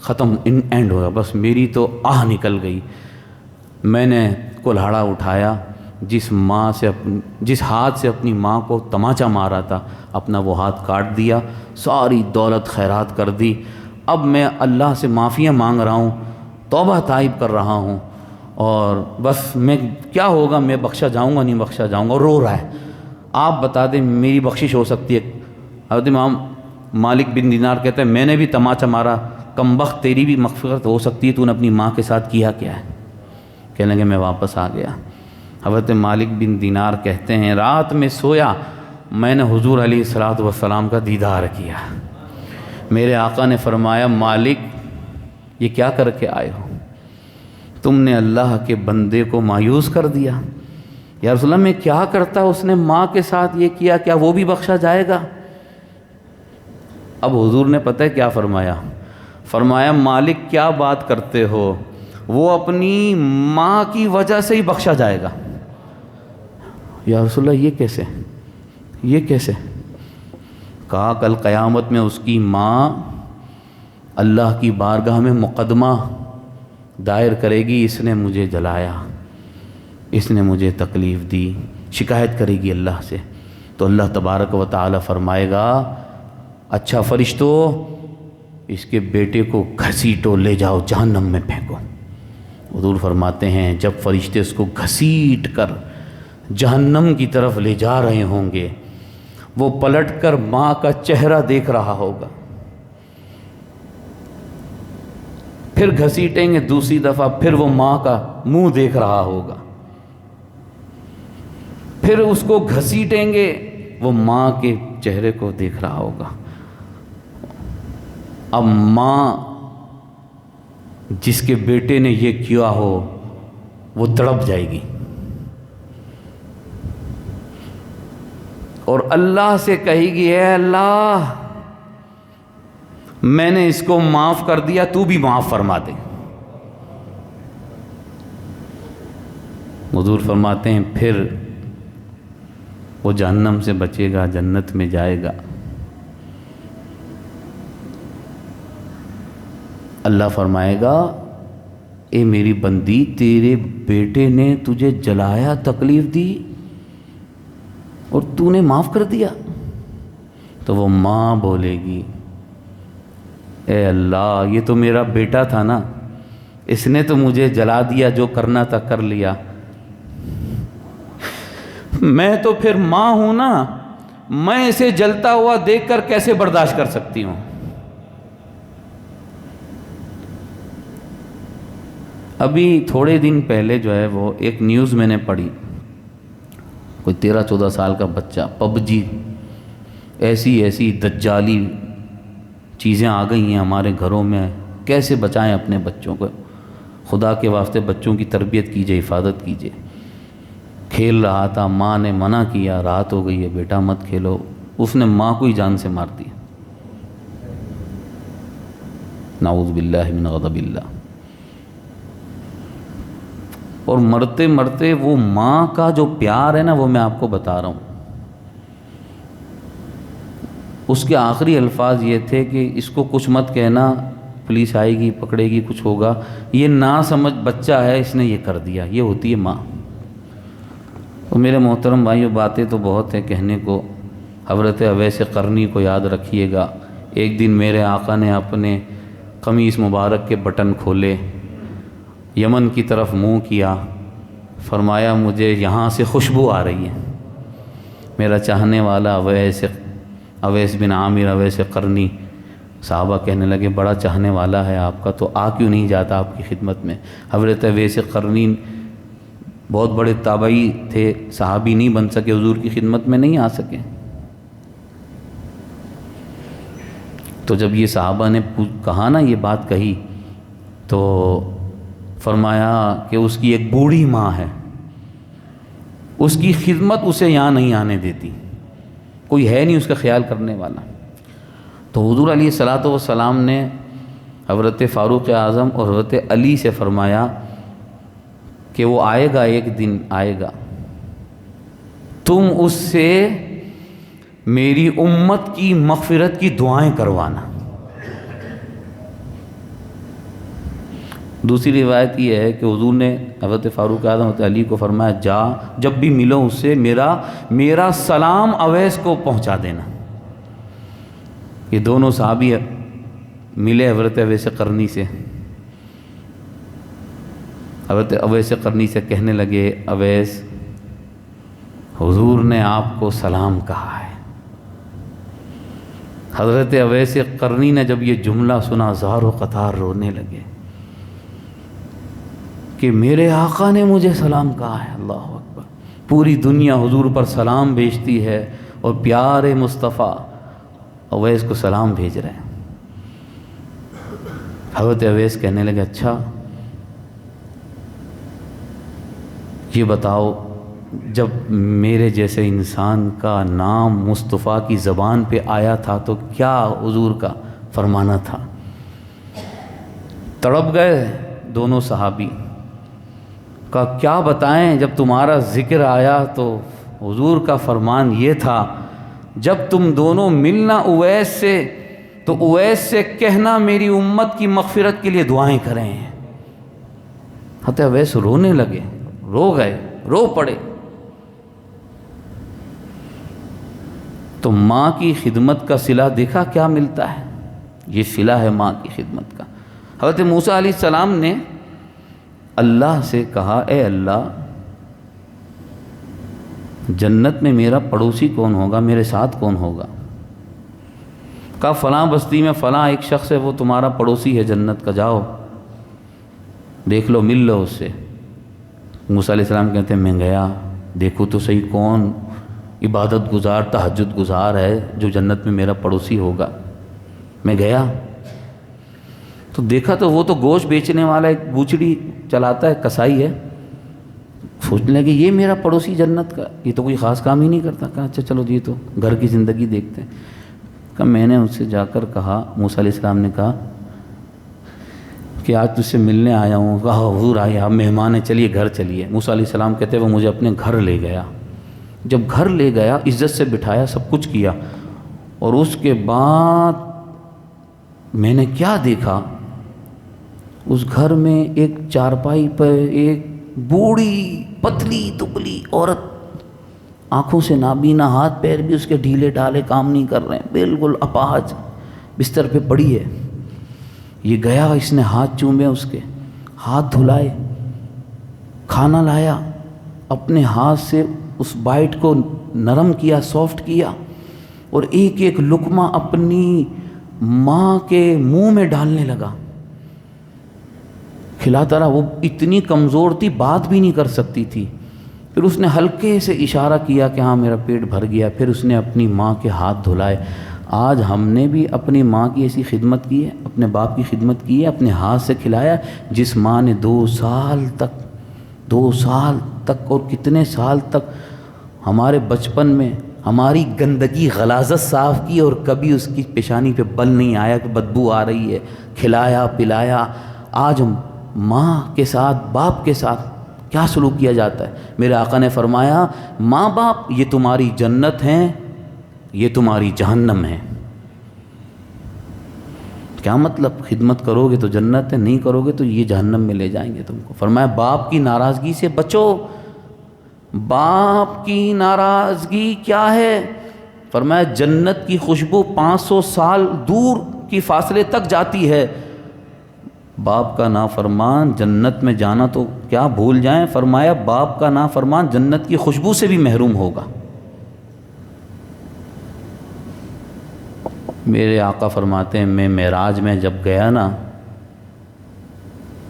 ختم، اینڈ ہو گیا، بس میری تو آہ نکل گئی۔ میں نے کلہاڑا اٹھایا، جس ہاتھ سے اپنی ماں کو تماچا مارا تھا، اپنا وہ ہاتھ کاٹ دیا، ساری دولت خیرات کر دی۔ اب میں اللہ سے معافیاں مانگ رہا ہوں، توبہ تائب کر رہا ہوں، اور بس میں کیا ہوگا، میں بخشا جاؤں گا نہیں بخشا جاؤں گا، اور رو رہا ہے۔ آپ بتا دیں میری بخشش ہو سکتی ہے؟ حضرت امام مالک بن دینار کہتے ہیں میں نے بھی تماچا مارا، کم بخت تیری بھی مغفرت ہو سکتی ہے، تو نے اپنی ماں کے ساتھ کیا ہے؟ کہنے لگے میں واپس آ گیا۔ حضرت مالک بن دینار کہتے ہیں رات میں سویا، میں نے حضور علیہ الصلوۃ والسلام کا دیدار کیا۔ میرے آقا نے فرمایا مالک یہ کیا کر کے آئے ہو؟ تم نے اللہ کے بندے کو مایوس کر دیا۔ یا رسول اللہ میں کیا کرتا، اس نے ماں کے ساتھ یہ کیا، کیا وہ بھی بخشا جائے گا؟ اب حضور نے پتہ ہے کیا فرمایا؟ فرمایا مالک کیا بات کرتے ہو، وہ اپنی ماں کی وجہ سے ہی بخشا جائے گا۔ یا رسول اللہ یہ کیسے؟ کہا کل قیامت میں اس کی ماں اللہ کی بارگاہ میں مقدمہ دائر کرے گی، اس نے مجھے جلایا، اس نے مجھے تکلیف دی، شکایت کرے گی اللہ سے۔ تو اللہ تبارک و تعالی فرمائے گا اچھا فرشتو اس کے بیٹے کو گھسیٹو، لے جاؤ جہنم میں پھینکو۔ حضور فرماتے ہیں جب فرشتے اس کو گھسیٹ کر جہنم کی طرف لے جا رہے ہوں گے، وہ پلٹ کر ماں کا چہرہ دیکھ رہا ہوگا، پھر گھسیٹیں گے دوسری دفعہ، پھر وہ ماں کا منہ دیکھ رہا ہوگا، پھر اس کو گھسیٹیں گے، وہ ماں کے چہرے کو دیکھ رہا ہوگا۔ اب ماں جس کے بیٹے نے یہ کیا ہو وہ تڑپ جائے گی اور اللہ سے کہے گی، اے اللہ میں نے اس کو معاف کر دیا، تو بھی معاف فرما دے۔ حضور فرماتے ہیں پھر وہ جہنم سے بچے گا، جنت میں جائے گا۔ اللہ فرمائے گا، اے میری بندی، تیرے بیٹے نے تجھے جلایا، تکلیف دی، اور تو نے معاف کر دیا۔ تو وہ ماں بولے گی، اے اللہ یہ تو میرا بیٹا تھا نا، اس نے تو مجھے جلا دیا، جو کرنا تھا کر لیا، میں تو پھر ماں ہوں نا، میں اسے جلتا ہوا دیکھ کر کیسے برداشت کر سکتی ہوں۔ ابھی تھوڑے دن پہلے جو ہے وہ ایک نیوز میں نے پڑھی، کوئی 13-14 سال کا بچہ، پب جی، ایسی دجالی چیزیں آ گئی ہیں ہمارے گھروں میں، کیسے بچائیں اپنے بچوں کو؟ خدا کے واسطے بچوں کی تربیت کیجئے، حفاظت کیجئے۔ کھیل رہا تھا، ماں نے منع کیا، رات ہو گئی ہے بیٹا مت کھیلو، اس نے ماں کو ہی جان سے مار دیا، نعوذ باللہ من غضب اللہ۔ اور مرتے مرتے وہ ماں کا جو پیار ہے نا، وہ میں آپ کو بتا رہا ہوں، اس کے آخری الفاظ یہ تھے کہ اس کو کچھ مت کہنا، پولیس آئے گی پکڑے گی کچھ ہوگا، یہ نا سمجھ بچہ ہے، اس نے یہ کر دیا۔ یہ ہوتی ہے ماں۔ تو میرے محترم بھائیو، باتیں تو بہت ہیں کہنے کو۔ حضرت اویس قرنی کو یاد رکھیے گا، ایک دن میرے آقا نے اپنے قمیص مبارک کے بٹن کھولے، یمن کی طرف منہ کیا، فرمایا مجھے یہاں سے خوشبو آ رہی ہے۔ میرا چاہنے والا اویس بن عامر اویس قرنی، صحابہ کہنے لگے بڑا چاہنے والا ہے آپ کا، تو آ کیوں نہیں جاتا آپ کی خدمت میں؟ حضرت اویس قرنی بہت بڑے تابعی تھے، صحابی نہیں بن سکے، حضور کی خدمت میں نہیں آ سکے۔ تو جب یہ صحابہ نے کہا نا، یہ بات کہی، تو فرمایا کہ اس کی ایک بوڑھی ماں ہے، اس کی خدمت اسے یہاں نہیں آنے دیتی، کوئی ہے نہیں اس کا خیال کرنے والا۔ تو حضور علیہ الصلوۃ والسلام نے حضرت فاروق اعظم اور حضرت علی سے فرمایا کہ وہ آئے گا، ایک دن آئے گا، تم اس سے میری امت کی مغفرت کی دعائیں کروانا۔ دوسری روایت یہ ہے کہ حضور نے حضرت فاروق اعظم حضرت علی کو فرمایا، جا جب بھی ملو اس سے میرا سلام اویس کو پہنچا دینا۔ یہ دونوں صحابی ملے حضرت اویس قرنی سے، حضرت اویس قرنی سے کہنے لگے، اویس حضور نے آپ کو سلام کہا ہے۔ حضرت اویس قرنی نے جب یہ جملہ سنا، زار و قطار رونے لگے کہ میرے آقا نے مجھے سلام کہا ہے۔ اللہ اکبر، پوری دنیا حضور پر سلام بھیجتی ہے اور پیارے مصطفیٰ اویس کو سلام بھیج رہے ہیں۔ حضرت اویس کہنے لگے، اچھا یہ بتاؤ، جب میرے جیسے انسان کا نام مصطفیٰ کی زبان پہ آیا تھا تو کیا حضور کا فرمانا تھا؟ تڑپ گئے دونوں صحابی، کا کیا بتائیں، جب تمہارا ذکر آیا تو حضور کا فرمان یہ تھا، جب تم دونوں ملنا اویس سے تو اویس سے کہنا میری امت کی مغفرت کے لیے دعائیں کریں۔ حضرت اویس رونے لگے، رو گئے، رو پڑے۔ تو ماں کی خدمت کا صلہ دیکھا کیا ملتا ہے، یہ صلہ ہے ماں کی خدمت کا۔ حضرت موسیٰ علیہ السلام نے اللہ سے کہا، اے اللہ جنت میں میرا پڑوسی کون ہوگا، میرے ساتھ کون ہوگا؟ کہا فلاں بستی میں فلاں ایک شخص ہے، وہ تمہارا پڑوسی ہے جنت کا، جاؤ دیکھ لو، مل لو اس سے۔ موسیٰ علیہ السلام کہتے ہیں میں گیا، دیکھو تو صحیح کون عبادت گزار تہجد گزار ہے جو جنت میں میرا پڑوسی ہوگا۔ میں گیا تو دیکھا تو وہ تو گوشت بیچنے والا ایک بوچڑی چلاتا ہے، کسائی ہے۔ سوچنے لگے یہ میرا پڑوسی جنت کا، یہ تو کوئی خاص کام ہی نہیں کرتا۔ کہا اچھا چلو جی تو گھر کی زندگی دیکھتے ہیں۔ کہ میں نے اس سے جا کر کہا، موسیٰ علیہ السلام نے کہا کہ آج تجھ سے ملنے آیا ہوں۔ کہا حضور آئے، آپ مہمان ہیں، چلیے گھر چلیے۔ موسیٰ علیہ السلام کہتے ہیں وہ مجھے اپنے گھر لے گیا۔ جب گھر لے گیا عزت سے بٹھایا، سب کچھ کیا، اور اس کے بعد میں نے کیا دیکھا، اس گھر میں ایک چارپائی پر ایک بوڑھی پتلی دبلی عورت، آنکھوں سے نابینا، ہاتھ پیر بھی اس کے ڈھیلے ڈھالے کام نہیں کر رہے ہیں، بالکل اپاہج بستر پہ پڑی ہے۔ یہ گیا، اس نے ہاتھ چومے، اس کے ہاتھ دھلائے، کھانا لایا، اپنے ہاتھ سے اس بائٹ کو نرم کیا، سافٹ کیا، اور ایک ایک لقمہ اپنی ماں کے منہ میں ڈالنے لگا، کھلاتا رہا۔ وہ اتنی کمزور تھی، بات بھی نہیں کر سکتی تھی۔ پھر اس نے ہلکے سے اشارہ کیا کہ ہاں میرا پیٹ بھر گیا۔ پھر اس نے اپنی ماں کے ہاتھ دھلائے۔ آج ہم نے بھی اپنی ماں کی ایسی خدمت کی ہے، اپنے باپ کی خدمت کی ہے، اپنے ہاتھ سے کھلایا۔ جس ماں نے 2 سال تک اور کتنے سال تک ہمارے بچپن میں ہماری گندگی غلاظت صاف کی، اور کبھی اس کی پیشانی پہ بل نہیں آیا کہ بدبو آ رہی ہے، کھلایا پلایا۔ آج ماں کے ساتھ، باپ کے ساتھ کیا سلوک کیا جاتا ہے؟ میرے آقا نے فرمایا ماں باپ یہ تمہاری جنت ہیں، یہ تمہاری جہنم ہے۔ کیا مطلب؟ خدمت کرو گے تو جنت ہے، نہیں کرو گے تو یہ جہنم میں لے جائیں گے تم کو۔ فرمایا باپ کی ناراضگی سے بچو۔ باپ کی ناراضگی کیا ہے؟ فرمایا جنت کی خوشبو 500 سال دور کی فاصلے تک جاتی ہے۔ باپ کا نافرمان جنت میں جانا تو کیا بھول جائیں، فرمایا باپ کا نافرمان جنت کی خوشبو سے بھی محروم ہوگا۔ میرے آقا فرماتے ہیں میں معراج میں جب گیا نا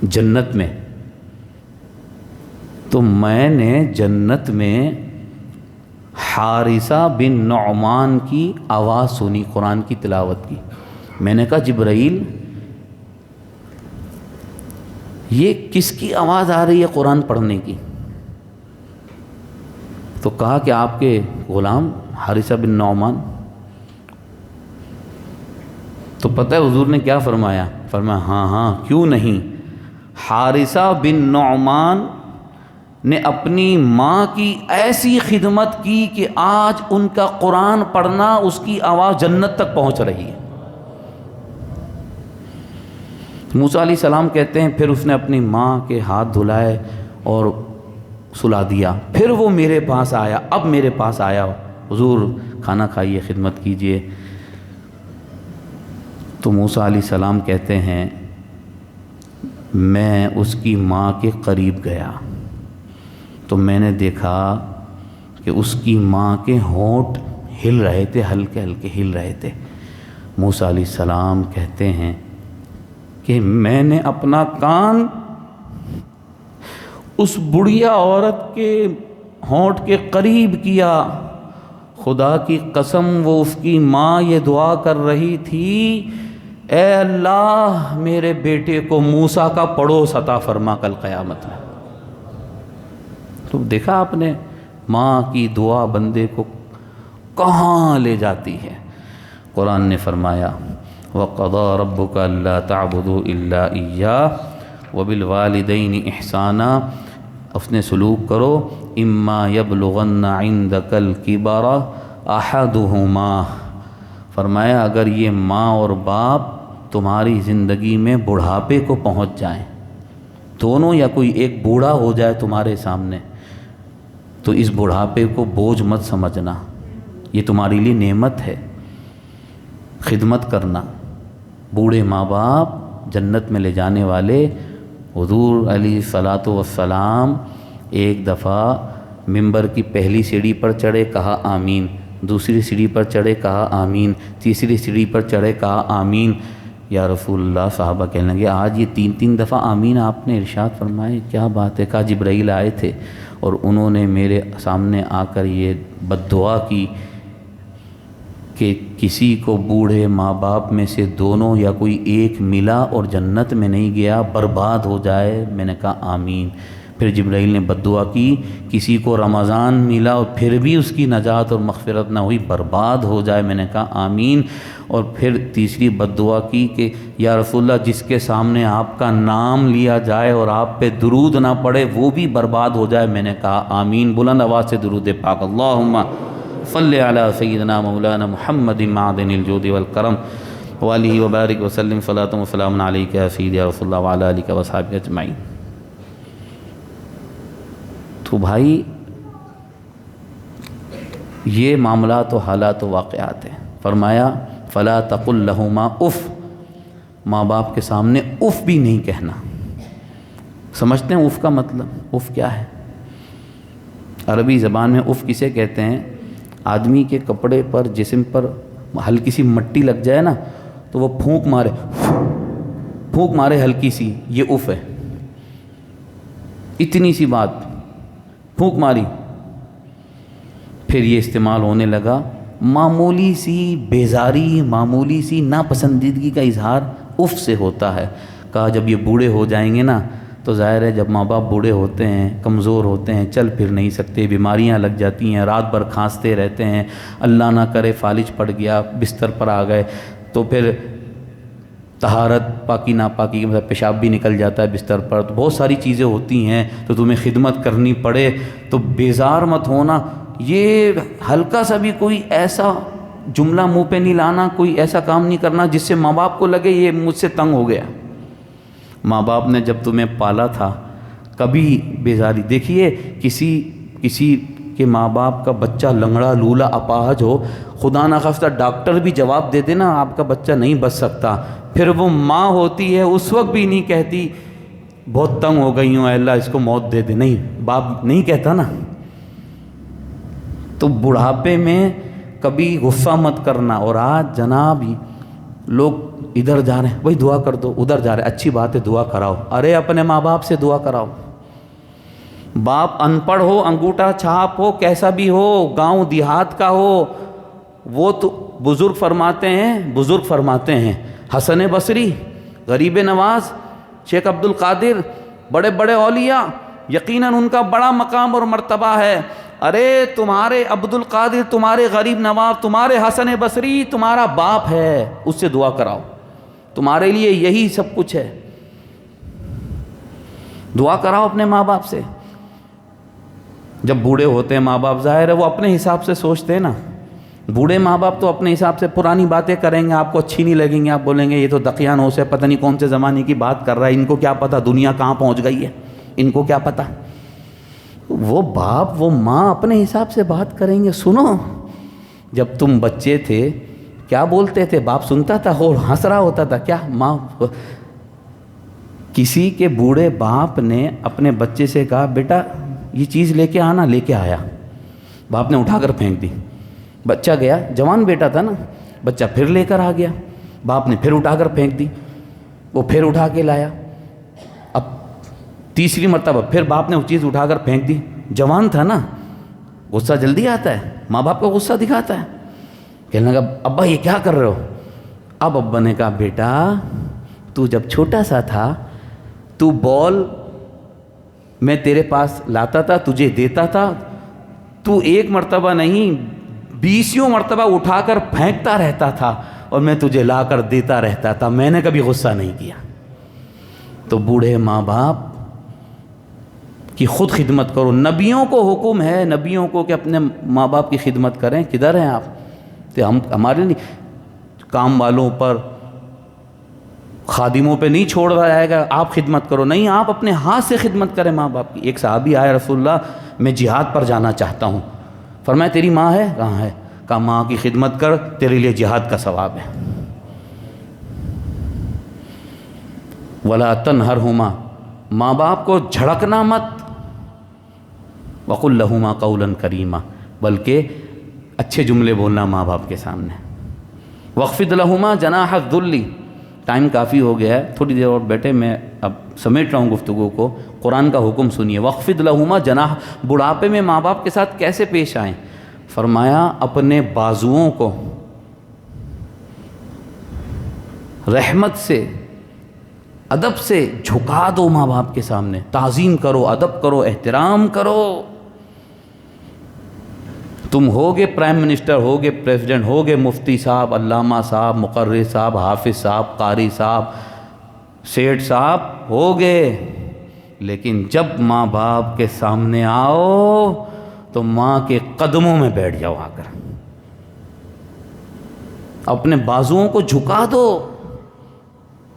جنت میں، تو میں نے جنت میں حارثہ بن نعمان کی آواز سنی، قرآن کی تلاوت کی۔ میں نے کہا جبرائیل یہ کس کی آواز آ رہی ہے قرآن پڑھنے کی؟ تو کہا کہ آپ کے غلام حارثہ بن نعمان۔ تو پتہ ہے حضور نے کیا فرمایا؟ فرمایا ہاں کیوں نہیں، حارثہ بن نعمان نے اپنی ماں کی ایسی خدمت کی کہ آج ان کا قرآن پڑھنا، اس کی آواز جنت تک پہنچ رہی ہے۔ موسیٰ علیہ السلام کہتے ہیں پھر اس نے اپنی ماں کے ہاتھ دھلائے اور سلا دیا۔ پھر وہ میرے پاس آیا، اب میرے پاس آیا، حضور کھانا کھائیے، خدمت کیجئے۔ تو موسیٰ علیہ السلام کہتے ہیں میں اس کی ماں کے قریب گیا تو میں نے دیکھا کہ اس کی ماں کے ہونٹ ہل رہے تھے، ہلکے ہلکے ہل رہے تھے۔ موسیٰ علیہ السلام کہتے ہیں کہ میں نے اپنا کان اس بڑھیا عورت کے ہونٹ کے قریب کیا، خدا کی قسم وہ اس کی ماں یہ دعا کر رہی تھی اے اللہ میرے بیٹے کو موسیٰ کا پڑوس عطا فرما کل قیامت میں۔ تو دیکھا آپ نے ماں کی دعا بندے کو کہاں لے جاتی ہے۔ قرآن نے فرمایا وَقَضَىٰ رَبُّكَ أَلَّا تَعْبُدُوا إِلَّا إِيَّاهُ وَبِالْوَالِدَيْنِ إِحْسَانًا، اپنے سلوک کرو اِمَّا يَبْلُغَنَّ عِندَكَ الْكِبَرَ أَحَدُهُمَا، فرمایا اگر یہ ماں اور باپ تمہاری زندگی میں بڑھاپے کو پہنچ جائیں، دونوں یا کوئی ایک بوڑھا ہو جائے تمہارے سامنے، تو اس بڑھاپے کو بوجھ مت سمجھنا، یہ تمہارے لیے نعمت ہے۔ خدمت کرنا، بوڑھے ماں باپ جنت میں لے جانے والے۔ حضور علیہ الصلاۃ والسلام ایک دفعہ ممبر کی پہلی سیڑھی پر چڑھے، کہا آمین، دوسری سیڑھی پر چڑھے، کہا آمین، تیسری سیڑھی پر چڑھے، کہا آمین۔ یا رسول اللہ، صحابہ کہنے لگے آج یہ 3 دفعہ آمین آپ نے ارشاد فرمائے، کیا بات ہے؟ کہا جبرائیل آئے تھے اور انہوں نے میرے سامنے آ کر یہ بد دعا کی کہ کسی کو بوڑھے ماں باپ میں سے دونوں یا کوئی ایک ملا اور جنت میں نہیں گیا، برباد ہو جائے۔ میں نے کہا آمین۔ پھر جبرائیل نے بد دعا کی کسی کو رمضان ملا اور پھر بھی اس کی نجات اور مغفرت نہ ہوئی، برباد ہو جائے۔ میں نے کہا آمین۔ اور پھر تیسری بد دعا کی کہ یا رسول اللہ جس کے سامنے آپ کا نام لیا جائے اور آپ پہ درود نہ پڑے وہ بھی برباد ہو جائے۔ میں نے کہا آمین۔ بلند آواز سے درود پاک، اللہم صلی علی سیدنا مولانا محمد معدن الجود والکرم وآلہ وبارک وسلم، صلاۃ و سلام علیک یا سیدی یا رسول اللہ وعلی آلہ وصحبہ اجمعین۔ تو بھائی یہ معاملات و حالات و واقعات ہیں۔ فرمایا فلا تقل لہما اف، ماں باپ کے سامنے اف بھی نہیں کہنا۔ سمجھتے ہیں اف کا مطلب؟ اف کیا ہے؟ عربی زبان میں اف کسے کہتے ہیں؟ آدمی کے کپڑے پر، جسم پر ہلکی سی مٹی لگ جائے نا تو وہ پھونک مارے ہلکی سی، یہ اف ہے۔ اتنی سی بات پھونک ماری، پھر یہ استعمال ہونے لگا معمولی سی بیزاری، معمولی سی ناپسندیدگی کا اظہار اف سے ہوتا ہے۔ کہا جب یہ بوڑھے ہو جائیں گے نا تو ظاہر ہے جب ماں باپ بوڑھے ہوتے ہیں، کمزور ہوتے ہیں، چل پھر نہیں سکتے، بیماریاں لگ جاتی ہیں، رات بھر کھانستے رہتے ہیں، اللہ نہ کرے فالج پڑ گیا، بستر پر آ گئے تو پھر طہارت پاکی ناپاکی کے مطلب پیشاب بھی نکل جاتا ہے بستر پر، تو بہت ساری چیزیں ہوتی ہیں تو تمہیں خدمت کرنی پڑے، تو بیزار مت ہونا۔ یہ ہلکا سا بھی کوئی ایسا جملہ منہ پہ نہیں لانا، کوئی ایسا کام نہیں کرنا جس سے ماں باپ کو لگے یہ مجھ سے تنگ ہو گیا۔ ماں باپ نے جب تمہیں پالا تھا کبھی بیزاری، دیکھیے کسی کے ماں باپ کا بچہ لنگڑا لولا اپاہج ہو، خدا نخواستہ ڈاکٹر بھی جواب دے دے نا آپ کا بچہ نہیں بچ سکتا، پھر وہ ماں ہوتی ہے اس وقت بھی نہیں کہتی بہت تنگ ہو گئی ہوں اے اللہ اس کو موت دے دے، نہیں، باپ نہیں کہتا نا۔ تو بڑھاپے میں کبھی غصہ مت کرنا۔ اور آج جناب لوگ ادھر جا رہے ہیں بھائی دعا کر دو، ادھر جا رہے ہیں اچھی بات ہے دعا کراؤ، ارے اپنے ماں باپ سے دعا کراؤ۔ باپ ان پڑھ ہو، انگوٹھا چھاپ ہو، کیسا بھی ہو، گاؤں دیہات کا ہو، وہ تو بزرگ فرماتے ہیں حسن بصری، غریب نواز، شیخ عبد القادر، بڑے بڑے اولیاء، یقیناً ان کا بڑا مقام اور مرتبہ ہے۔ ارے تمہارے عبد القادر، تمہارے غریب نواز، تمہارے حسن بصری تمہارا باپ ہے، اس سے دعا کراؤ، تمہارے لیے یہی سب کچھ ہے۔ دعا کراؤ اپنے ماں باپ سے۔ جب بوڑھے ہوتے ہیں ماں باپ ظاہر ہے وہ اپنے حساب سے سوچتے ہیں نا، بوڑھے ماں باپ تو اپنے حساب سے پرانی باتیں کریں گے، آپ کو اچھی نہیں لگیں گی، آپ بولیں گے یہ تو دقیانوس ہے، پتہ نہیں کون سے زمانے کی بات کر رہا ہے، ان کو کیا پتہ دنیا کہاں پہنچ گئی ہے، ان کو کیا پتہ۔ وہ باپ وہ ماں اپنے حساب سے بات کریں گے۔ سنو، جب تم بچے تھے کیا بولتے تھے؟ باپ سنتا تھا اور ہنس رہا ہوتا تھا کیا؟ ماں کسی کے بوڑھے باپ نے اپنے بچے سے کہا بیٹا یہ چیز لے کے آنا، لے کے آیا، باپ نے اٹھا کر پھینک دی، بچہ گیا، جوان بیٹا تھا نا، بچہ پھر لے کر آ گیا، باپ نے پھر اٹھا کر پھینک دی، وہ پھر اٹھا کے لایا، اب تیسری مرتبہ پھر باپ نے وہ چیز اٹھا کر پھینک دی، جوان تھا نا، غصہ جلدی آتا ہے، ماں باپ کا غصہ دکھاتا ہے، کہنے لگا ابا یہ کیا کر رہے ہو؟ اب ابا نے کہا بیٹا تو جب چھوٹا سا تھا تو بال میں تیرے پاس لاتا تھا، تجھے دیتا تھا، تو ایک مرتبہ نہیں 20 مرتبہ اٹھا کر پھینکتا رہتا تھا اور میں تجھے لا کر دیتا رہتا تھا، میں نے کبھی غصہ نہیں کیا۔ تو بوڑھے ماں باپ کی خود خدمت کرو، نبیوں کو حکم ہے، نبیوں کو کہ اپنے ماں باپ کی خدمت کریں۔ کدھر ہیں آپ؟ تو ہمارے نہیں، کام والوں پر خادموں پہ نہیں چھوڑ رہا جائے گا آپ خدمت کرو، نہیں، آپ اپنے ہاتھ سے خدمت کریں ماں باپ کی۔ ایک صحابی آیا رسول اللہ میں جہاد پر جانا چاہتا ہوں، فرمایا تیری ماں ہے؟ کہاں ہے؟ کہا ماں کی خدمت کر، تیرے لیے جہاد کا ثواب ہے۔ ولا تنہرہما، ماں باپ کو جھڑکنا مت، وقل لہما قولا کریما، بلکہ اچھے جملے بولنا ماں باپ کے سامنے۔ واخفض لہما جناح الذل، ٹائم کافی ہو گیا ہے، تھوڑی دیر اور بیٹھے، میں اب سمیٹ رہا ہوں گفتگو کو۔ قرآن کا حکم سنیے، وَخْفِضْ لَهُمَا جناح، بڑھاپے میں ماں باپ کے ساتھ کیسے پیش آئیں؟ فرمایا اپنے بازوؤں کو رحمت سے، ادب سے جھکا دو، ماں باپ کے سامنے تعظیم کرو، ادب کرو، احترام کرو۔ تم ہوگے پرائم منسٹر، ہوگے پریزیڈنٹ، ہوگے مفتی صاحب، علامہ صاحب، مقرر صاحب، حافظ صاحب، قاری صاحب، سیٹھ صاحب ہوگے، لیکن جب ماں باپ کے سامنے آؤ تو ماں کے قدموں میں بیٹھ جاؤ، آ کر اپنے بازوؤں کو جھکا دو۔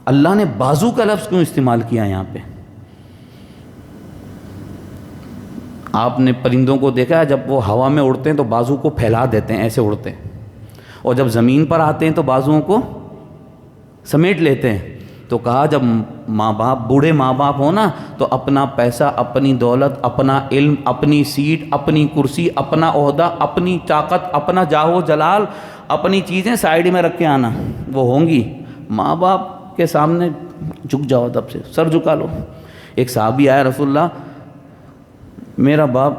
اللہ نے بازو کا لفظ کیوں استعمال کیا یہاں پہ؟ آپ نے پرندوں کو دیکھا ہے، جب وہ ہوا میں اڑتے ہیں تو بازو کو پھیلا دیتے ہیں، ایسے اڑتے ہیں، اور جب زمین پر آتے ہیں تو بازوؤں کو سمیٹ لیتے ہیں۔ تو کہا جب ماں باپ، بوڑھے ماں باپ ہو نا، تو اپنا پیسہ، اپنی دولت، اپنا علم، اپنی سیٹ، اپنی کرسی، اپنا عہدہ، اپنی طاقت، اپنا جاہ و جلال، اپنی چیزیں سائیڈ میں رکھ کے آنا، وہ ہوں گی۔ ماں باپ کے سامنے جھک جاؤ، تب سے سر جھکا لو۔ ایک صحابی آیا، رسول اللہ میرا باپ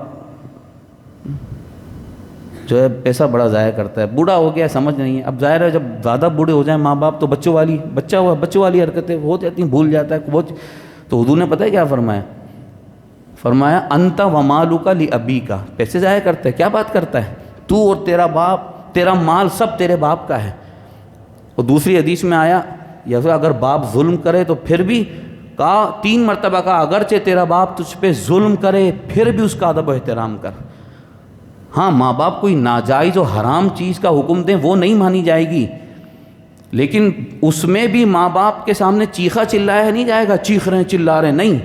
جو ہے پیسہ بڑا ضائع کرتا ہے، بوڑھا ہو گیا، سمجھ نہیں ہے۔ اب ظاہر ہے جب زیادہ بوڑھے ہو جائیں ماں باپ تو بچوں والی حرکتیں ہو جاتی ہیں، بھول جاتا ہے وہ۔ تو حضور نے پتہ ہے کیا فرمایا؟ فرمایا انت ومالک لابیک، پیسے ضائع کرتا ہے، کیا بات کرتا ہے تو، اور تیرا باپ، تیرا مال سب تیرے باپ کا ہے۔ اور دوسری حدیث میں آیا، یا پھر اگر باپ ظلم کرے تو پھر بھی کہا، 3 مرتبہ کہا اگرچہ تیرا باپ تجھ پہ ظلم کرے پھر بھی اس کا ادب و احترام کر۔ ہاں ماں باپ کوئی ناجائز و حرام چیز کا حکم دیں وہ نہیں مانی جائے گی، لیکن اس میں بھی ماں باپ کے سامنے چیخا چلایا نہیں جائے گا، چیخ رہے ہیں چلا رہے ہیں، نہیں۔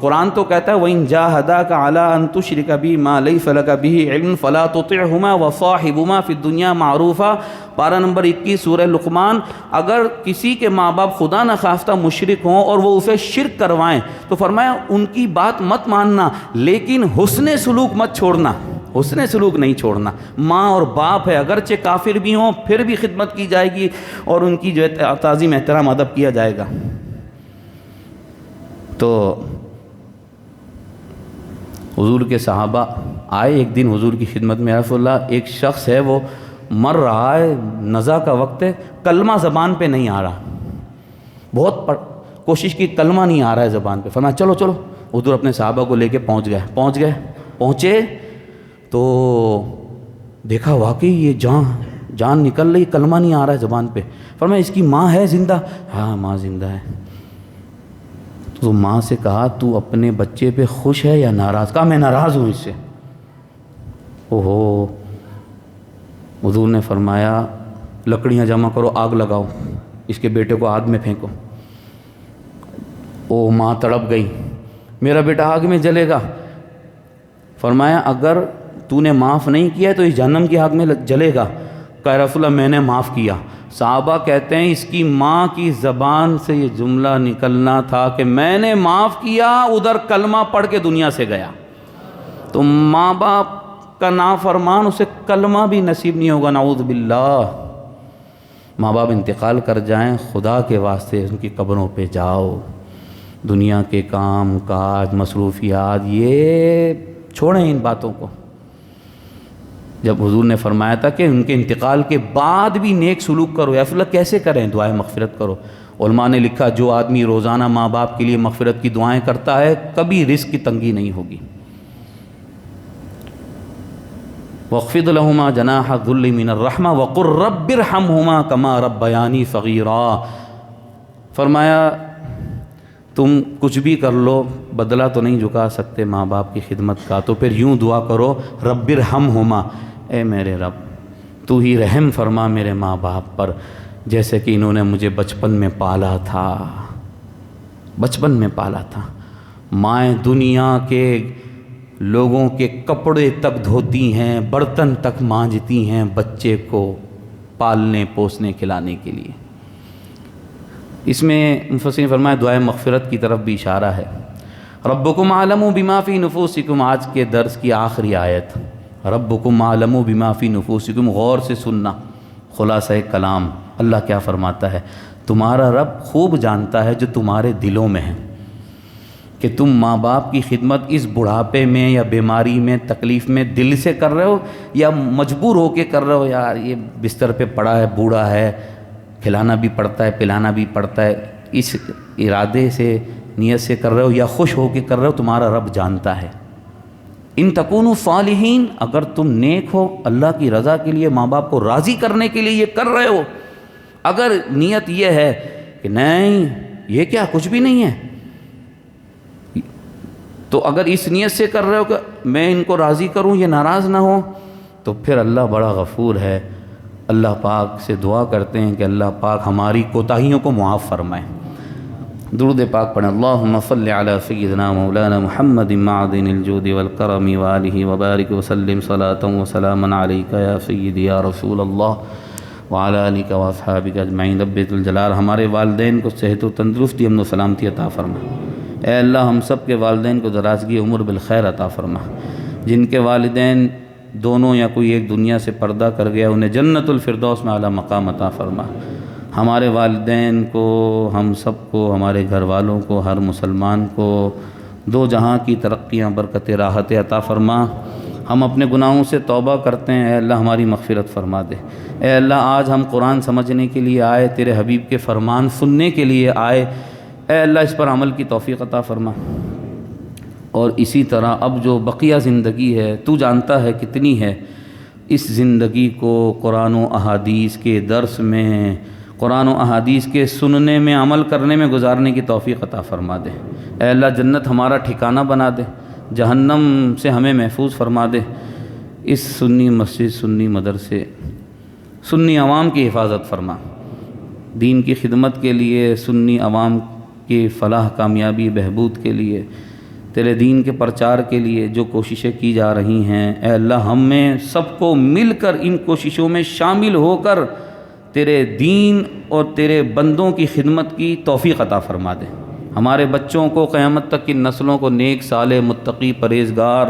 قرآن تو کہتا ہے وَإِن جَاهَدَاكَ عَلَىٰ أَن تُشْرِكَ بِي مَا لَيْسَ لَكَ بِهِ عِلْمٌ فَلَا تُطِعْهُمَا وَصَاحِبْهُمَا فِي الدُّنْيَا مَعْرُوفًا، پارہ نمبر 21 سورہ لقمان۔ اگر کسی کے ماں باپ خدا نخواستہ مشرک ہوں اور وہ اسے شرک کروائیں تو فرمایا ان کی بات مت ماننا، لیکن حسن سلوک مت چھوڑنا، حسن سلوک نہیں چھوڑنا۔ ماں اور باپ ہے، اگرچہ کافر بھی ہوں پھر بھی خدمت کی جائے گی اور ان کی جو ہے تعظیم احترام ادب کیا جائے گا۔ تو حضور کے صحابہ آئے ایک دن حضور کی خدمت میں، رسول اللہ ایک شخص ہے وہ مر رہا ہے، نزا کا وقت ہے، کلمہ زبان پہ نہیں آ رہا، بہت کوشش کی، کلمہ نہیں آ رہا ہے زبان پہ۔ فرمایا چلو چلو، حضور اپنے صحابہ کو لے کے پہنچے تو دیکھا واقعی یہ جان نکل رہی، کلمہ نہیں آ رہا ہے زبان پہ۔ فرمایا اس کی ماں ہے زندہ؟ ہاں ماں زندہ ہے۔ تو ماں سے کہا تو اپنے بچے پہ خوش ہے یا ناراض؟ کہا میں ناراض ہوں اس سے۔ اوہو، حضور نے فرمایا لکڑیاں جمع کرو، آگ لگاؤ، اس کے بیٹے کو آگ میں پھینکو۔ او ماں تڑپ گئی، میرا بیٹا آگ میں جلے گا۔ فرمایا اگر تو نے معاف نہیں کیا تو اس جہنم کی آگ میں جلے گا۔ کہا رسول اللہ میں نے معاف کیا۔ صحابہ کہتے ہیں اس کی ماں کی زبان سے یہ جملہ نکلنا تھا کہ میں نے معاف کیا، ادھر کلمہ پڑھ کے دنیا سے گیا۔ تو ماں باپ کا نافرمان اسے کلمہ بھی نصیب نہیں ہوگا، نعوذ باللہ۔ ماں باپ انتقال کر جائیں، خدا کے واسطے ان کی قبروں پہ جاؤ، دنیا کے کام کاج مصروفیات یہ چھوڑیں ان باتوں کو۔ جب حضور نے فرمایا تھا کہ ان کے انتقال کے بعد بھی نیک سلوک کرو، یا اللہ کیسے کریں؟ دعائیں مغفرت کرو۔ علماء نے لکھا جو آدمی روزانہ ماں باپ کے لیے مغفرت کی دعائیں کرتا ہے کبھی رزق کی تنگی نہیں ہوگی۔ وَاخْفِضْ لَهُمَا جَنَاحَ الذُّلِّ مِنَ الرَّحْمَةِ وَقُلْ رَبِّ ارْحَمْهُمَا كَمَا رَبَّيَانِي صَغِيرًا۔ فرمایا تم کچھ بھی کر لو بدلہ تو نہیں جھکا سکتے ماں باپ کی خدمت کا، تو پھر یوں دعا کرو رب ارحمہما، اے میرے رب تو ہی رحم فرما میرے ماں باپ پر، جیسے کہ انہوں نے مجھے بچپن میں پالا تھا۔ مائیں دنیا کے لوگوں کے کپڑے تک دھوتی ہیں، برتن تک مانجتی ہیں بچے کو پالنے پوسنے کھلانے کے لیے۔ اس میں مفسرین نے فرمایا دعائے مغفرت کی طرف بھی اشارہ ہے۔ ربکم اعلم بما فی نفوسکم، آج کے درس کی آخری آیت، ربکم اعلم بما فی نفوسکم، غور سے سننا، خلاصہ کلام اللہ کیا فرماتا ہے۔ تمہارا رب خوب جانتا ہے جو تمہارے دلوں میں ہے، کہ تم ماں باپ کی خدمت اس بڑھاپے میں یا بیماری میں تکلیف میں دل سے کر رہے ہو یا مجبور ہو کے کر رہے ہو، یار یہ بستر پہ پڑا ہے، بوڑھا ہے، کھلانا بھی پڑتا ہے پلانا بھی پڑتا ہے، اس ارادے سے نیت سے کر رہے ہو یا خوش ہو کے کر رہے ہو، تمہارا رب جانتا ہے۔ ان تکونوا صالحین، اگر تم نیک ہو، اللہ کی رضا کے لیے، ماں باپ کو راضی کرنے کے لیے یہ کر رہے ہو، اگر نیت یہ ہے کہ نہیں یہ کیا کچھ بھی نہیں ہے، تو اگر اس نیت سے کر رہے ہو کہ میں ان کو راضی کروں، یہ ناراض نہ ہو، تو پھر اللہ بڑا غفور ہے۔ اللہ پاک سے دعا کرتے ہیں کہ اللہ پاک ہماری کوتاہیوں کو معاف فرمائے۔ درود پاک پڑھیں۔ اللہم صلی علی سیدنا مولانا محمد معدن الجود والکرم وآلہ وبارک وسلم صلاۃ وسلاما علیک یا سیدی یا رسول اللہ وعلی آلک واصحابک اجمعین۔ رب الجلال ہمارے والدین کو صحت و تندرستی، امن و سلامتی عطا فرما۔ اے اللہ ہم سب کے والدین کو درازگی عمر بالخیر عطا فرما۔ جن کے والدین دونوں یا کوئی ایک دنیا سے پردہ کر گیا، انہیں جنت الفردوس میں اعلیٰ مقام عطا فرما۔ ہمارے والدین کو، ہم سب کو، ہمارے گھر والوں کو، ہر مسلمان کو دو جہاں کی ترقیاں، برکت، راحت عطا فرما۔ ہم اپنے گناہوں سے توبہ کرتے ہیں، اے اللہ ہماری مغفرت فرما دے۔ اے اللہ آج ہم قرآن سمجھنے کے لیے آئے، تیرے حبیب کے فرمان سننے کے لیے آئے، اے اللہ اس پر عمل کی توفیق عطا فرما۔ اور اسی طرح اب جو بقیہ زندگی ہے، تو جانتا ہے کتنی ہے، اس زندگی کو قرآن و احادیث کے درس میں، قرآن و احادیث کے سننے میں، عمل کرنے میں گزارنے کی توفیق عطا فرما دے۔ اے اللہ جنت ہمارا ٹھکانہ بنا دے، جہنم سے ہمیں محفوظ فرما دے۔ اس سنی مسجد، سنی مدرسے، سنی عوام کی حفاظت فرما۔ دین کی خدمت کے لیے، سنی عوام کی فلاح، کامیابی، بہبود کے لیے، تیرے دین کے پرچار کے لیے جو کوششیں کی جا رہی ہیں، اے اللہ ہمیں سب کو مل کر ان کوششوں میں شامل ہو کر تیرے دین اور تیرے بندوں کی خدمت کی توفیق عطا فرما دے۔ ہمارے بچوں کو، قیامت تک کی نسلوں کو نیک، صالح، متقی، پرہیزگار،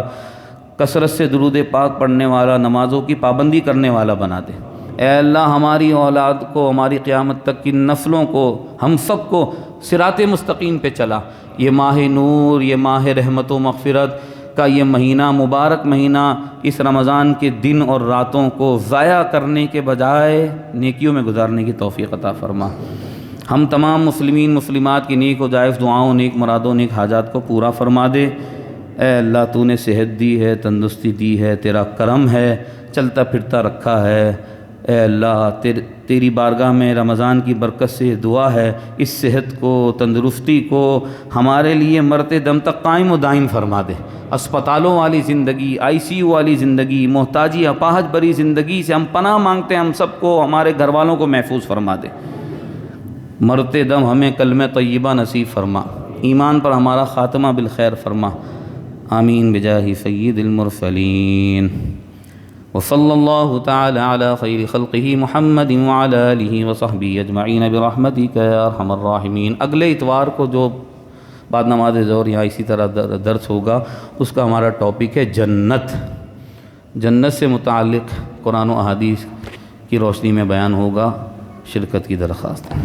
کثرت سے درود پاک پڑھنے والا، نمازوں کی پابندی کرنے والا بنا دے۔ اے اللہ ہماری اولاد کو، ہماری قیامت تک کی نسلوں کو، ہم سب کو صراط مستقیم پہ چلا۔ یہ ماہ نور، یہ ماہ رحمت و مغفرت کا یہ مہینہ، مبارک مہینہ، اس رمضان کے دن اور راتوں کو ضائع کرنے کے بجائے نیکیوں میں گزارنے کی توفیق عطا فرما۔ ہم تمام مسلمین مسلمات کی نیک و جائز دعاؤں، نیک مرادوں، نیک حاجات کو پورا فرما دے۔ اے اللہ تو نے صحت دی ہے، تندرستی دی ہے، تیرا کرم ہے، چلتا پھرتا رکھا ہے۔ اے اللہ تیری بارگاہ میں رمضان کی برکت سے دعا ہے، اس صحت کو، تندرستی کو ہمارے لیے مرتے دم تک قائم و دائم فرما دے۔ اسپتالوں والی زندگی، ICU والی زندگی، محتاجی اپاہج بری زندگی سے ہم پناہ مانگتے ہیں، ہم سب کو، ہمارے گھر والوں کو محفوظ فرما دے۔ مرتے دم ہمیں کلمہ طیبہ نصیب فرما، ایمان پر ہمارا خاتمہ بالخیر فرما۔ آمین بجاہ سید المرسلین۔ وصلی اللہ تعالی علی خیر خلقہ محمد وعلی آلہ وصحبہ اجمعین برحمتک یا ارحم الراحمین۔ اگلے اتوار کو جو بعد نماز ظہر یہاں اسی طرح درس ہوگا، اس کا ہمارا ٹاپک ہے جنت۔ جنت سے متعلق قرآن و احادیث کی روشنی میں بیان ہوگا، شرکت کی درخواست ہے۔